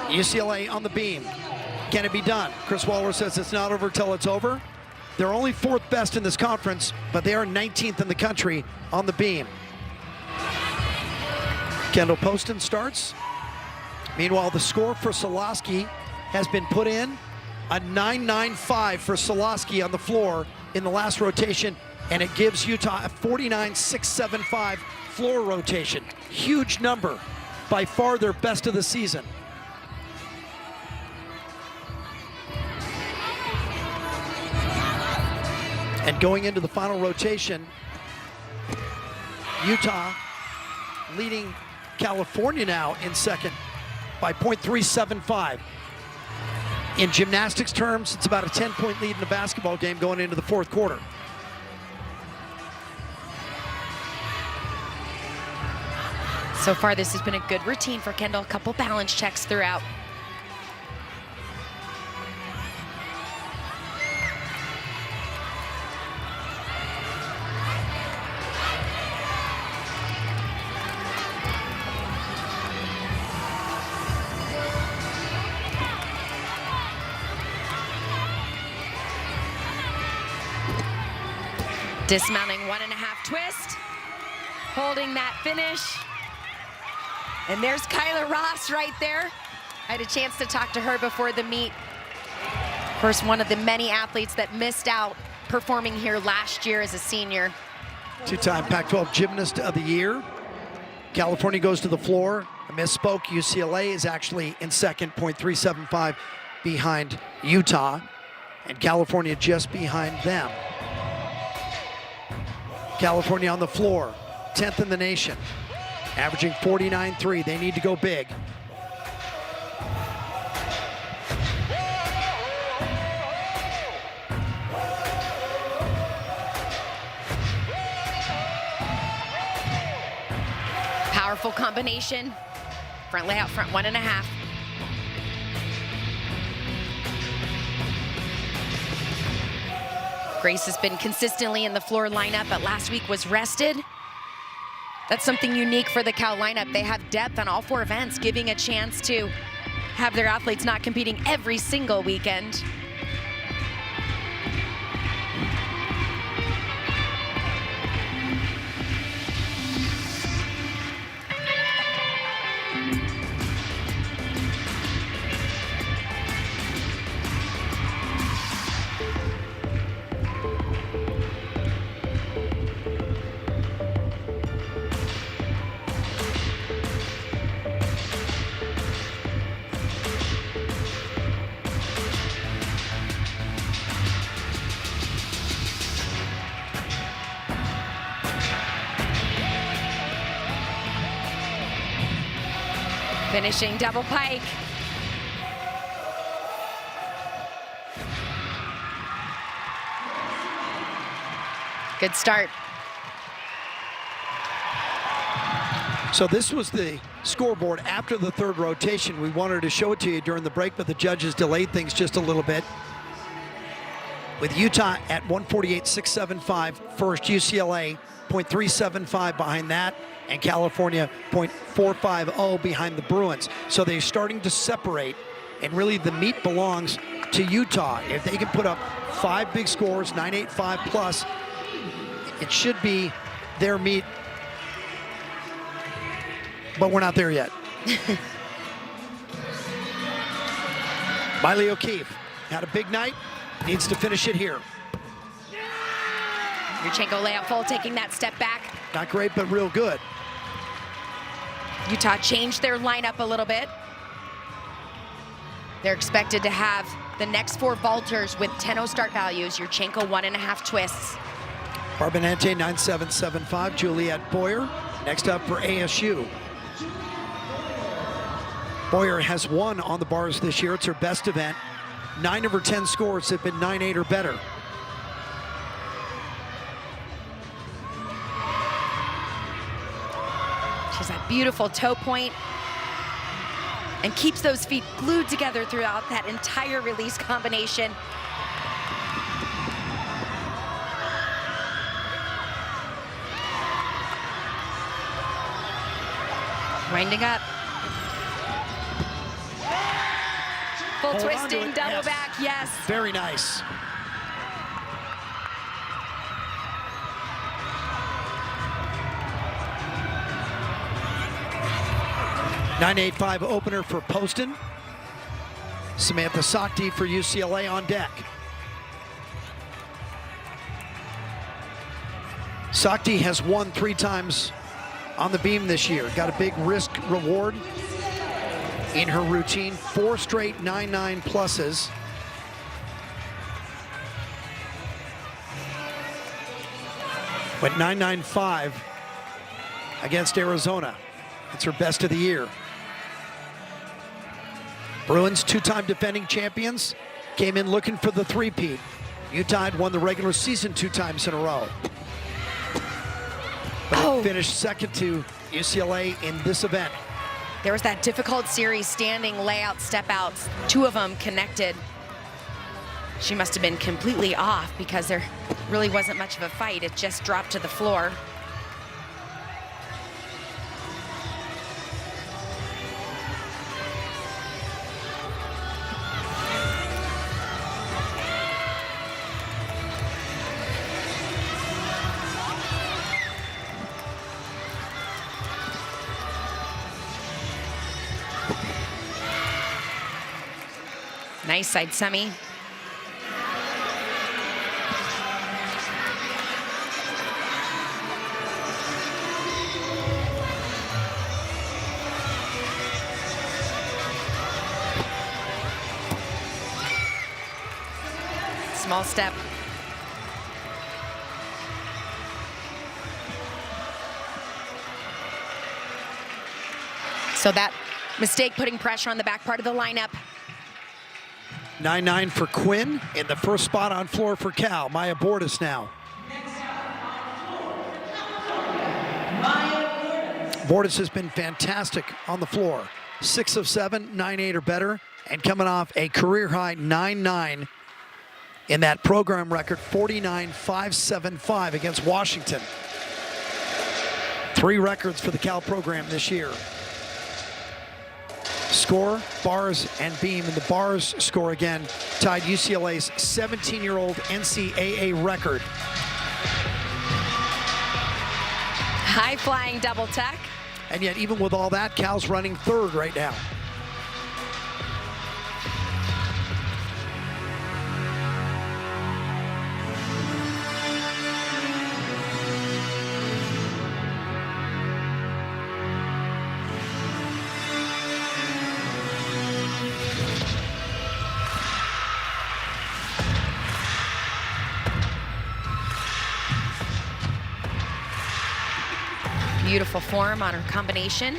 UCLA on the beam. Can it be done? Chris Waller says it's not over till it's over. They're only 4th best in this conference, but they are 19th in the country on the beam. Kendall Poston starts. Meanwhile, the score for Solosky has been put in. A 9.95 for Solosky on the floor in the last rotation, and it gives Utah a 49.675 floor rotation. Huge number. By far their best of the season. And going into the final rotation, Utah leading California now in second by .375. In gymnastics terms, it's about a 10-point lead in the basketball game going into the 4th quarter. So far, this has been a good routine for Kendall. A couple balance checks throughout. Dismounting 1.5 twist. holding that finish. And there's Kyla Ross right there. I had a chance to talk to her before the meet. Of course, one of the many athletes that missed out performing here last year as a senior. Two-time Pac-12 Gymnast of the Year. California goes to the floor. I misspoke. UCLA is actually in second, 0.375 behind Utah, and California just behind them. California on the floor, 10th in the nation, averaging 49.3. They need to go big. Powerful combination. Front layout, front 1.5. Grace has been consistently in the floor lineup, but last week was rested. That's something unique for the Cal lineup. They have depth on all 4 events, giving a chance to have their athletes not competing every single weekend. Finishing double pike. Good start. So this was the scoreboard after the 3rd rotation. We wanted to show it to you during the break, but the judges delayed things just a little bit. With Utah at 148.675 first, UCLA 0.375 behind that, and California 0.450 behind the Bruins. So they're starting to separate, and really the meat belongs to Utah. If they can put up 5 big scores, 985 plus, it should be their meat, but we're not there yet. Miley O'Keefe had a big night, needs to finish it here. Yurchenko layout full, taking that step back. Not great, but real good. Utah changed their lineup a little bit. They're expected to have the next 4 vaulters with 10-0 start values. Yurchenko 1.5 twists. Barbonente 9.775, Juliette Boyer next up for ASU. Boyer has won on the bars this year. It's her best event. 9 of her 10 scores have been 9.8 or better. She's that beautiful toe point and keeps those feet glued together throughout that entire release combination. Winding up. Full Hold on to twisting, it. double Yes. back, yes. Very nice. .985 opener for Poston. Samantha Sakti for UCLA on deck. Sakti has won 3 times on the beam this year. Got a big risk reward in her routine. 4 straight 9.9 pluses. Went 9.95 against Arizona. It's her best of the year. Bruins, 2-time defending champions, came in looking for the 3-peat. Utah had won the regular season 2 times in a row. But it finished second to UCLA in this event. There was that difficult series standing layout step outs, 2 of them connected. She must have been completely off because there really wasn't much of a fight. It just dropped to the floor. Nice side semi. Small step. So that mistake putting pressure on the back part of the lineup. 9-9 for Quinn in the first spot on floor for Cal. Maya Bordas now. Bordas has been fantastic on the floor. 6 of 7, 9-8 or better, and coming off a career high 9-9 in that program record 49-5-7-5 against Washington. 3 records for the Cal program this year. Score, bars, and beam. And the bars score again tied UCLA's 17-year-old NCAA record. High-flying double tech. And yet, even with all that, Cal's running third right now. Beautiful form on her combination.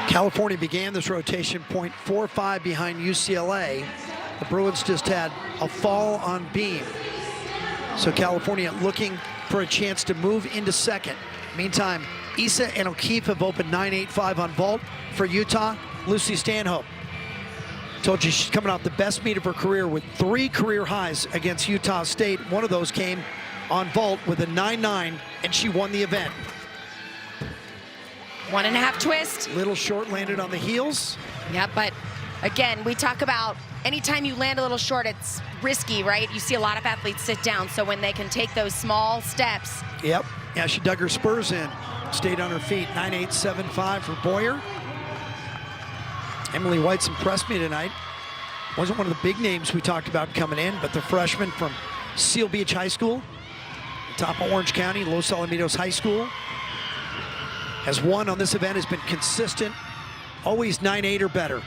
California began this rotation 0.45 behind UCLA. The Bruins just had a fall on beam. So California looking for a chance to move into second. Meantime, Issa and O'Keefe have opened 9.85 on vault. For Utah, Lucy Stanhope. Told you she's coming off the best meet of her career with 3 career highs against Utah State. One of those came on vault with a 9.9, and she won the event. 1.5 twist. Little short landed on the heels. Yeah, but again, we talk about anytime you land a little short, it's risky, right? You see a lot of athletes sit down, so when they can take those small steps. Yep. Yeah, she dug her spurs in. Stayed on her feet. 9.875 for Boyer. Emily White's impressed me tonight. Wasn't one of the big names we talked about coming in, but the freshman from Seal Beach High School, top of Orange County, Los Alamitos High School, has won on this event, has been consistent, always 9.8 or better.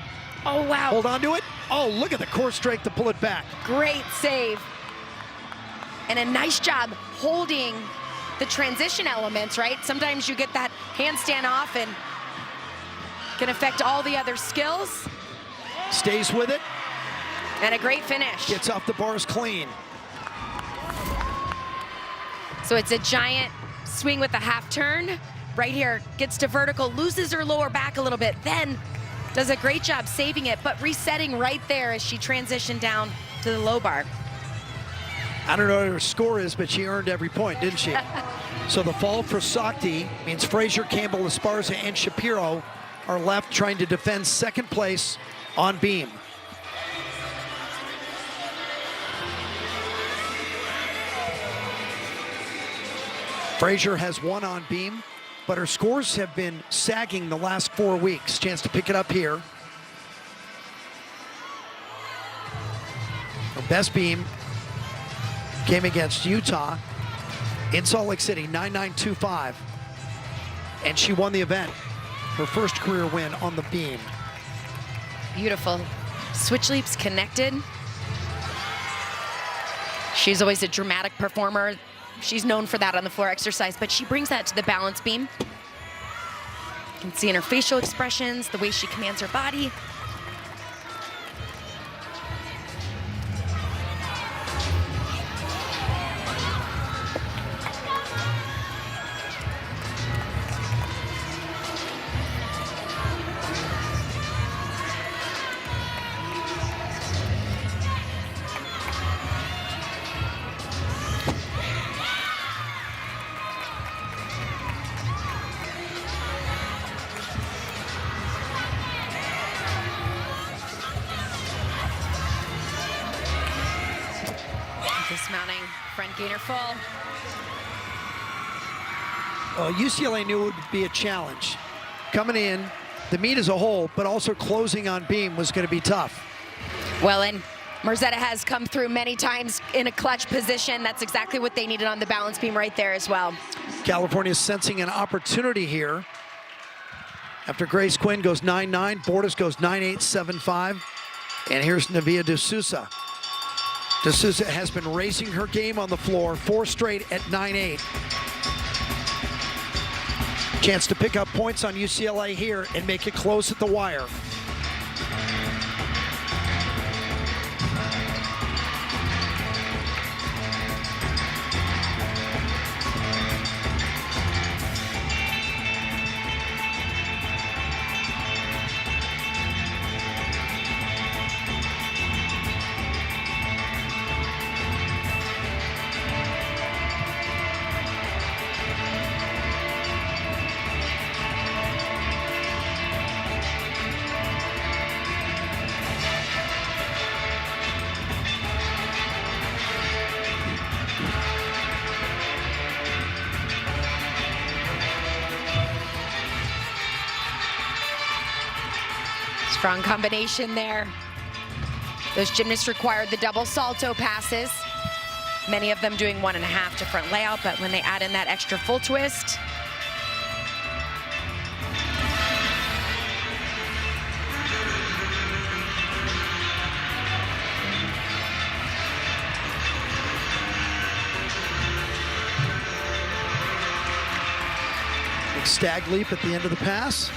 Oh, wow. Hold on to it. Oh, look at the core strength to pull it back. Great save. And a nice job holding the transition elements, right? Sometimes you get that handstand off and can affect all the other skills. Stays with it. And a great finish. Gets off the bars clean. So it's a giant swing with a half turn. Right here, gets to vertical, loses her lower back a little bit, then does a great job saving it, but resetting right there as she transitioned down to the low bar. I don't know what her score is, but she earned every point, didn't she? So the fall for Sakti means Frazier, Campbell, Esparza, and Shapiro are left trying to defend second place on beam. Frazier has 1 on beam, but her scores have been sagging the last 4 weeks. Chance to pick it up here. Her best beam came against Utah in Salt Lake City, 9.925. And she won the event. Her first career win on the beam. Beautiful. Switch leaps connected. She's always a dramatic performer. She's known for that on the floor exercise, but she brings that to the balance beam. You can see in her facial expressions, the way she commands her body. Gainer full. Well, UCLA knew it would be a challenge. Coming in, the meet as a whole, but also closing on beam was going to be tough. Well, and Marzetta has come through many times in a clutch position. That's exactly what they needed on the balance beam right there as well. California sensing an opportunity here. After Grace Quinn goes 9-9, Bordas goes 9-8-7-5. And here's Nevia De Sousa. De Sousa has been raising her game on the floor, 4 straight at 9-8. Chance to pick up points on UCLA here and make it close at the wire. Strong combination there. Those gymnasts required the double salto passes. Many of them doing 1.5 different layout, but when they add in that extra full twist, Big stag leap at the end of the pass.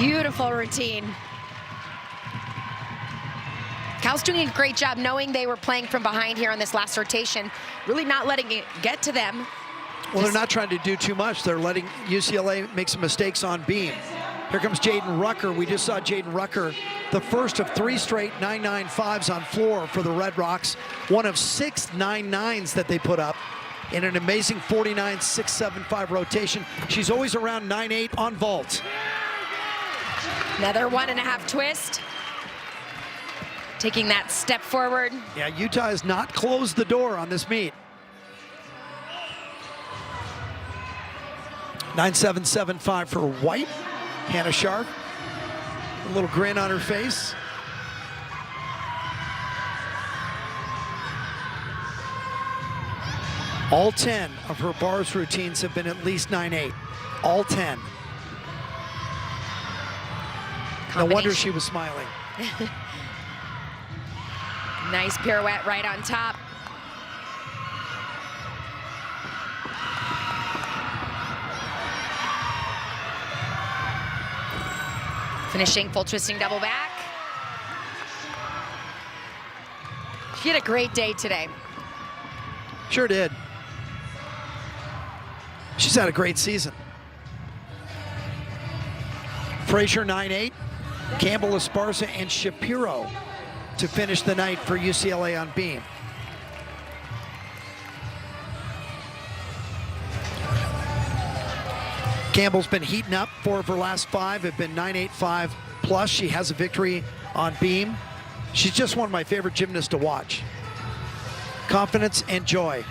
beautiful routine. Cal's doing a great job knowing they were playing from behind here on this last rotation, really not letting it get to them. Well, they're not trying to do too much. They're letting UCLA make some mistakes on beam. Here comes Jaden Rucker. We just saw Jaden Rucker, the first of 3 straight 9.95s on floor for the Red Rocks, one of 6 9.9s that they put up in an amazing 49-6-7-5 rotation. She's always around 9.8 on vault. Another 1.5 twist. Taking that step forward. Yeah, Utah has not closed the door on this meet. 9.775 for White. Hannah Sharp, a little grin on her face. All 10 of her bars routines have been at least 9.8. All 10. No wonder she was smiling. Nice pirouette right on top. Finishing full twisting double back. She had a great day today. Sure did. She's had a great season. Frazier 9.8, Campbell, Esparza, and Shapiro to finish the night for UCLA on beam. Campbell's been heating up. 4 of her last 5 have been 9.85 plus. She has a victory on beam. She's just one of my favorite gymnasts to watch. Confidence and joy.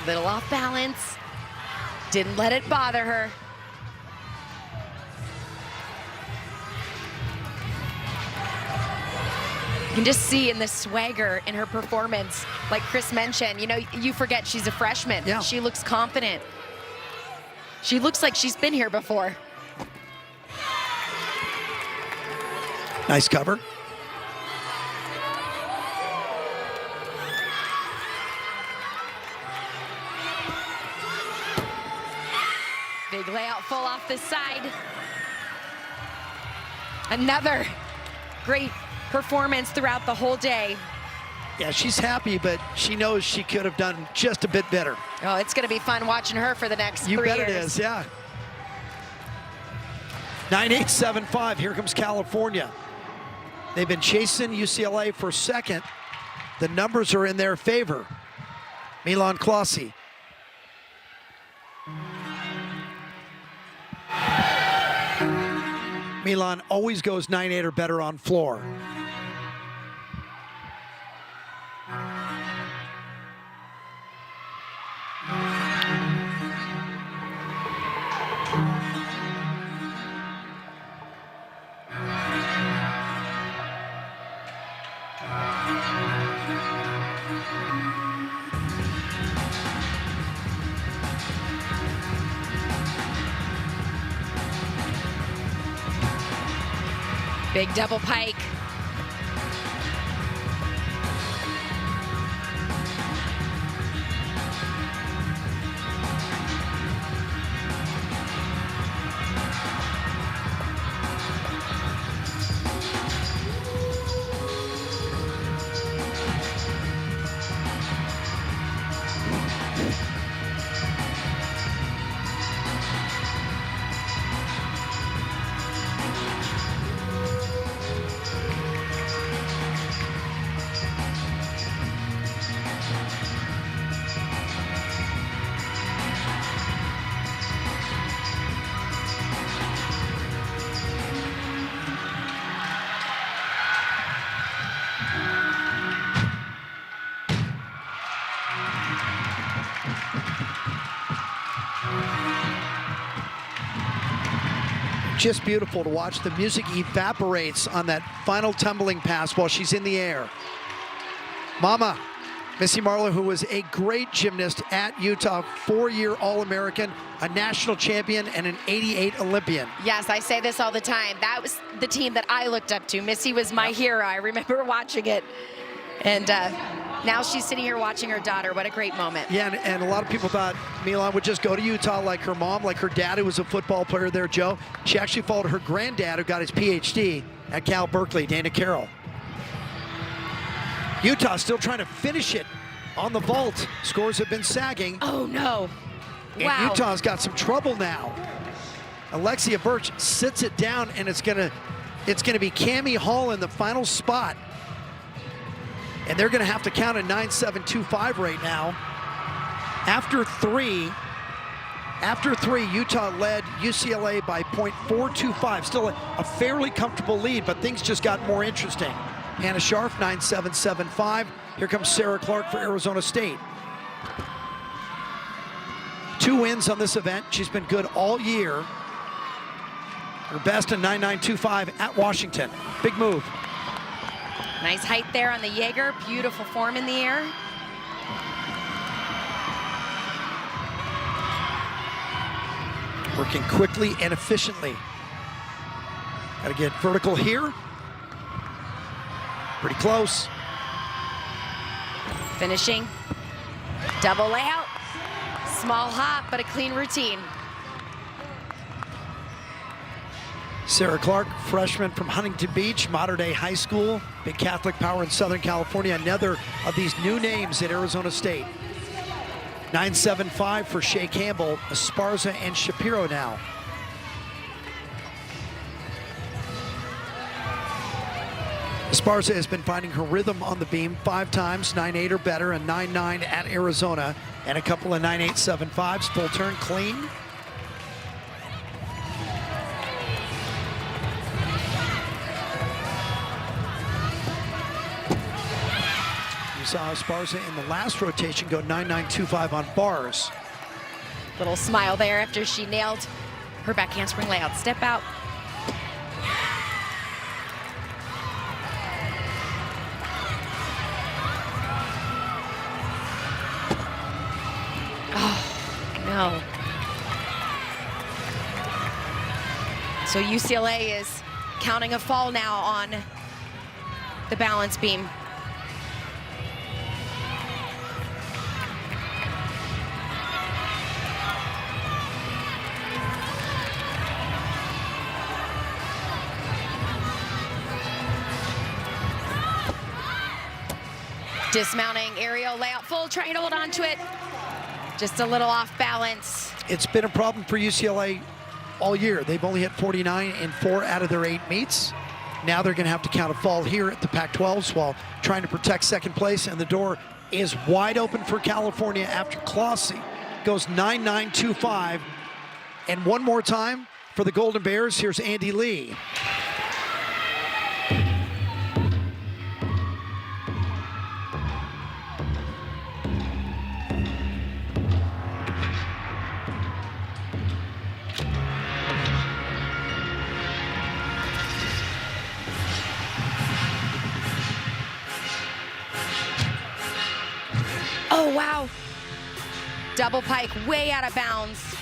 Little off balance. Didn't let it bother her. You can just see in the swagger in her performance, like Chris mentioned, you know, you forget she's a freshman. Yeah. She looks confident. She looks like she's been here before. Nice cover. Big layout full off the side. Another great performance throughout the whole day. Yeah, she's happy, but she knows she could have done just a bit better. Oh, it's going to be fun watching her for the next 3 years. You bet it is, yeah. 9.875, here comes California. They've been chasing UCLA for second. The numbers are in their favor. Milan Klasi. Milan always goes 9-8 or better on floor. Big double pike. Just beautiful to watch. The music evaporates on that final tumbling pass while she's in the air. Mama, Missy Marlowe, who was a great gymnast at Utah, 4-year All-American, a national champion, and an '88 Olympian. Yes, I say this all the time. That was the team that I looked up to. Missy was my hero. I remember watching it. And now she's sitting here watching her daughter. What a great moment. Yeah, and a lot of people thought Milan would just go to Utah like her mom, like her dad, who was a football player there, Joe. She actually followed her granddad, who got his PhD at Cal Berkeley, Dana Carroll. Utah still trying to finish it on the vault. Scores have been sagging. Oh, no. And Wow. Utah's got some trouble now. Alexia Birch sits it down, and it's gonna be Cammie Hall in the final spot. And they're gonna have to count a 9.725 right now. After three, Utah led UCLA by .425. Still a fairly comfortable lead, but things just got more interesting. Hannah Scharf, 9.775. Here comes Sarah Clark for Arizona State. 2 wins on this event. She's been good all year. Her best in 9.925 at Washington. Big move. Nice height there on the Jaeger. Beautiful form in the air. Working quickly and efficiently. Got to get vertical here. Pretty close. Finishing. Double layout. Small hop, but a clean routine. Sarah Clark, freshman from Huntington Beach, Modern Day High School, big Catholic power in Southern California. Another of these new names at Arizona State. 9.75 for Shea Campbell, Esparza, and Shapiro now. Esparza has been finding her rhythm on the beam 5 times, 9.8 or better, and 9.9 at Arizona, and a couple of 9.875s, full turn clean. Saw Esparza in the last rotation go 9.925 on bars. Little smile there after she nailed her back handspring layout. Step out. Oh, no. So UCLA is counting a fall now on the balance beam. Dismounting aerial layout full, trying to hold on to it. Just a little off balance. It's been a problem for UCLA all year. They've only hit 49 in 4 out of their 8 meets. Now they're going to have to count a fall here at the Pac-12s while trying to protect second place and the door is wide open for California after Clossie goes 9.925. And one more time for the Golden Bears, here's Andy Lee. Oh, wow. Double pike way out of bounds.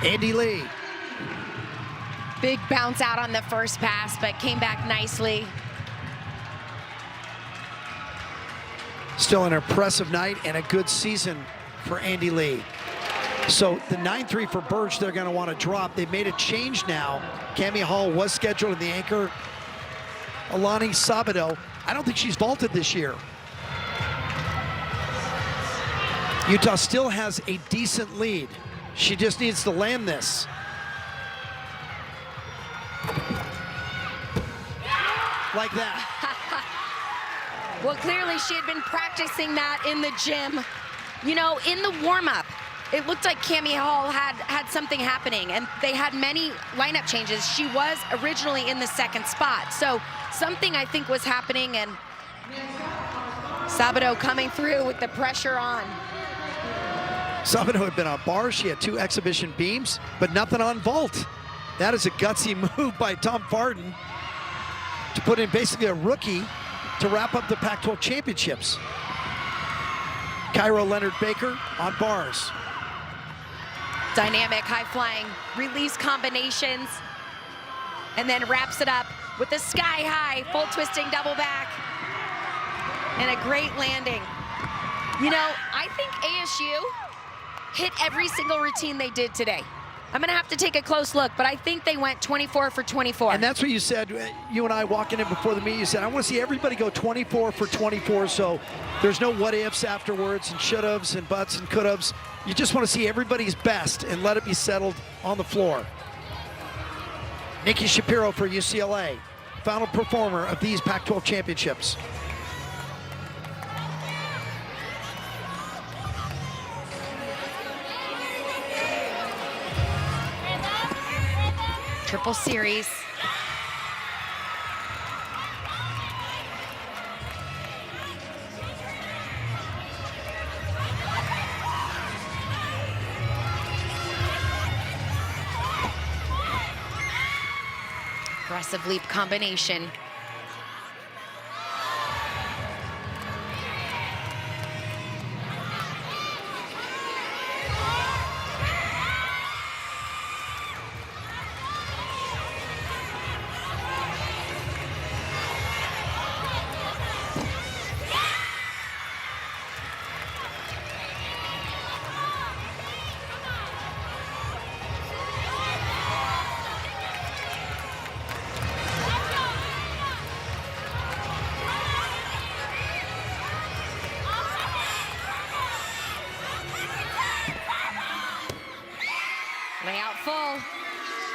Andy Lee. Big bounce out on the first pass, but came back nicely. Still an impressive night and a good season for Andy Lee. So the 9-3 for Birch, they're going to want to drop. They made a change now. Cami Hall was scheduled in the anchor. Alani Sabato, I don't think she's vaulted this year. Utah still has a decent lead. She just needs to land this. Like that. Well, clearly she had been practicing that in the gym. You know, in the warm-up, it looked like Cami Hall had something happening, and they had many lineup changes. She was originally in the second spot, so something I think was happening, and Sabato coming through with the pressure on. Sabato had been on bars. She had 2 exhibition beams, but nothing on vault. That is a gutsy move by Tom Farden to put in basically a rookie to wrap up the Pac-12 championships. Cairo Leonard Baker on bars. Dynamic, high-flying release combinations, and then wraps it up with a sky-high full twisting double back and a great landing. You know, I think ASU hit every single routine they did today. I'm gonna have to take a close look, but I think they went 24 for 24. And that's what you said, you and I walking in before the meet, you said, I want to see everybody go 24 for 24, so there's no what ifs afterwards and should haves and buts and could haves. You just want to see everybody's best and let it be settled on the floor. Nikki Shapiro for UCLA, final performer of these Pac-12 championships. Triple series. Aggressive leap combination. Layout full.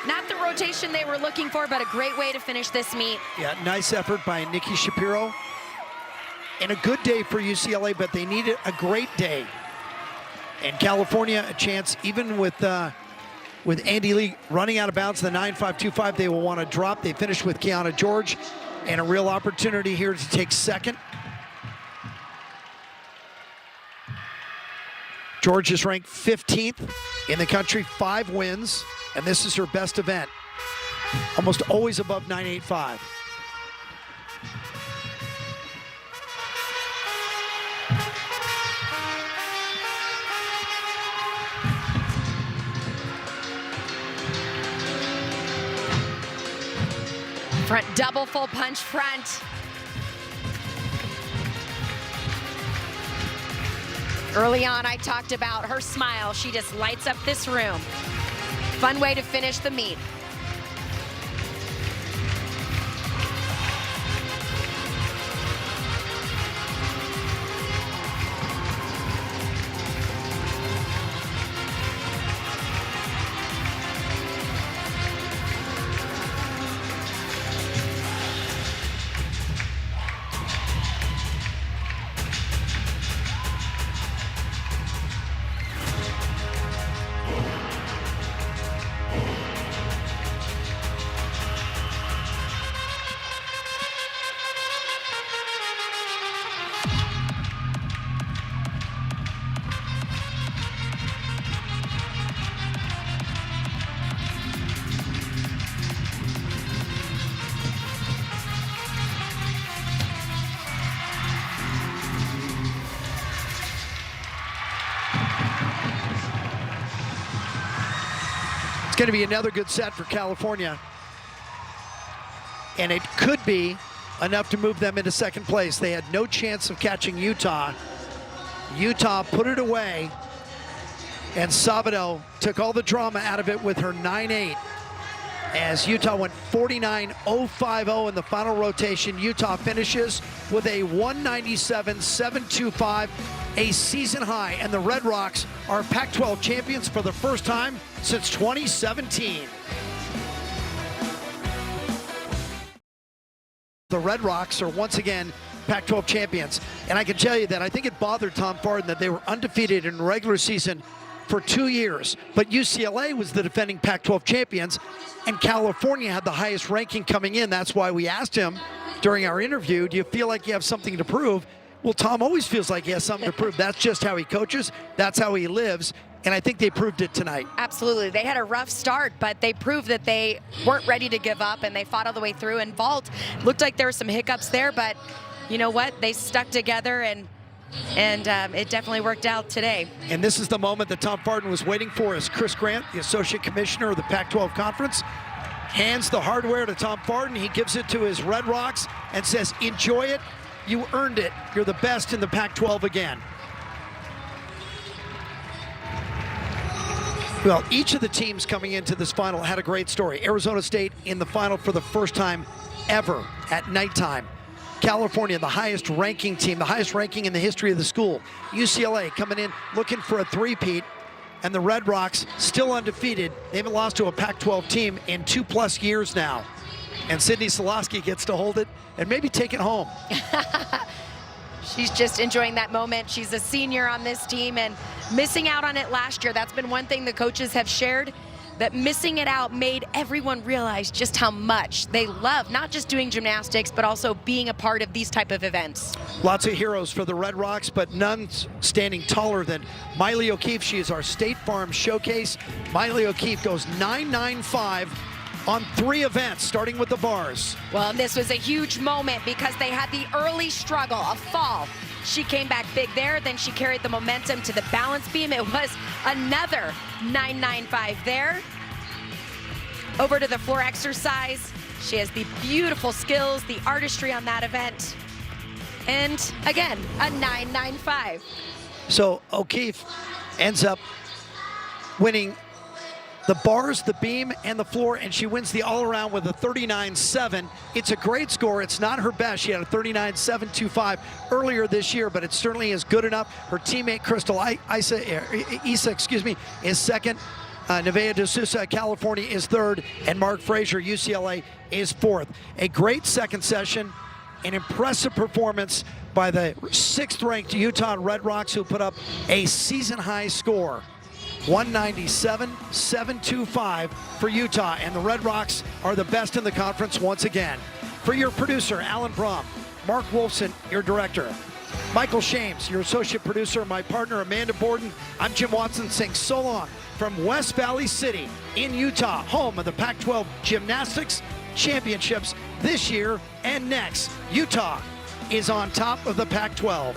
Not the rotation they were looking for, but a great way to finish this meet. Yeah, nice effort by Nikki Shapiro. And a good day for UCLA, but they needed a great day. And California, a chance, even with Andy Lee running out of bounds, the 9.525, they will want to drop. They finished with Kiana George and a real opportunity here to take second. Georgia's ranked 15th in the country, 5 wins, and this is her best event. Almost always above 9.85. Front double full punch front. Early on, I talked about her smile. She just lights up this room. Fun way to finish the meet. Going to be another good set for California, and it could be enough to move them into second place. They had no chance of catching Utah. Utah put it away, and Sabato took all the drama out of it with her 9.8. As Utah went 49.050 in the final rotation, Utah finishes with a 197.725, a season high, and the Red Rocks are Pac-12 champions for the first time since 2017. The Red Rocks are once again Pac-12 champions, and I can tell you that I think it bothered Tom Farden that they were undefeated in the regular season for 2 years, but UCLA was the defending Pac-12 champions, and California had the highest ranking coming in. That's why we asked him during our interview, do you feel like you have something to prove? Well, Tom always feels like he has something to prove. That's just how he coaches. That's how he lives. And I think they proved it tonight. Absolutely. They had a rough start, but they proved that they weren't ready to give up, and they fought all the way through. And vault looked like there were some hiccups there, but you know what? They stuck together, and it definitely worked out today. And this is the moment that Tom Farden was waiting for, as Chris Grant, the Associate Commissioner of the Pac-12 Conference, hands the hardware to Tom Farden. He gives it to his Red Rocks and says, enjoy it. You earned it. You're the best in the Pac-12 again. Well, each of the teams coming into this final had a great story. Arizona State in the final for the first time ever at nighttime. California, the highest ranking team, the highest ranking in the history of the school. UCLA coming in looking for a three-peat, and the Red Rocks still undefeated. They haven't lost to a Pac-12 team in 2+ years now. And Sydney Solosky gets to hold it and maybe take it home. She's just enjoying that moment. She's a senior on this team and missing out on it last year. That's been one thing the coaches have shared, that missing it out made everyone realize just how much they love not just doing gymnastics, but also being a part of these type of events. Lots of heroes for the Red Rocks, but none standing taller than Miley O'Keefe. She is our State Farm showcase. Miley O'Keefe goes 9.95 on 3 events, starting with the bars. Well, this was a huge moment because they had the early struggle, a fall. She came back big there, then she carried the momentum to the balance beam. It was another 9.95 there. Over to the floor exercise. She has the beautiful skills, the artistry on that event. And again, a 9.95. So O'Keefe ends up winning the bars, the beam, and the floor, and she wins the all-around with a 39.7. It's a great score. It's not her best. She had a 39.725 earlier this year, but it certainly is good enough. Her teammate, Crystal Isa, is second. Nevaeh de Sousa, California, is third, and Mark Frazier, UCLA, is fourth. A great second session, an impressive performance by the 6th-ranked Utah Red Rocks, who put up a season-high score. 197.725 for Utah, and the Red Rocks are the best in the conference once again. For your producer, Alan Brom, Mark Wolfson, your director, Michael Shames, your associate producer, my partner, Amanda Borden, I'm Jim Watson saying so long from West Valley City in Utah, home of the Pac-12 Gymnastics Championships this year and next. Utah is on top of the Pac-12.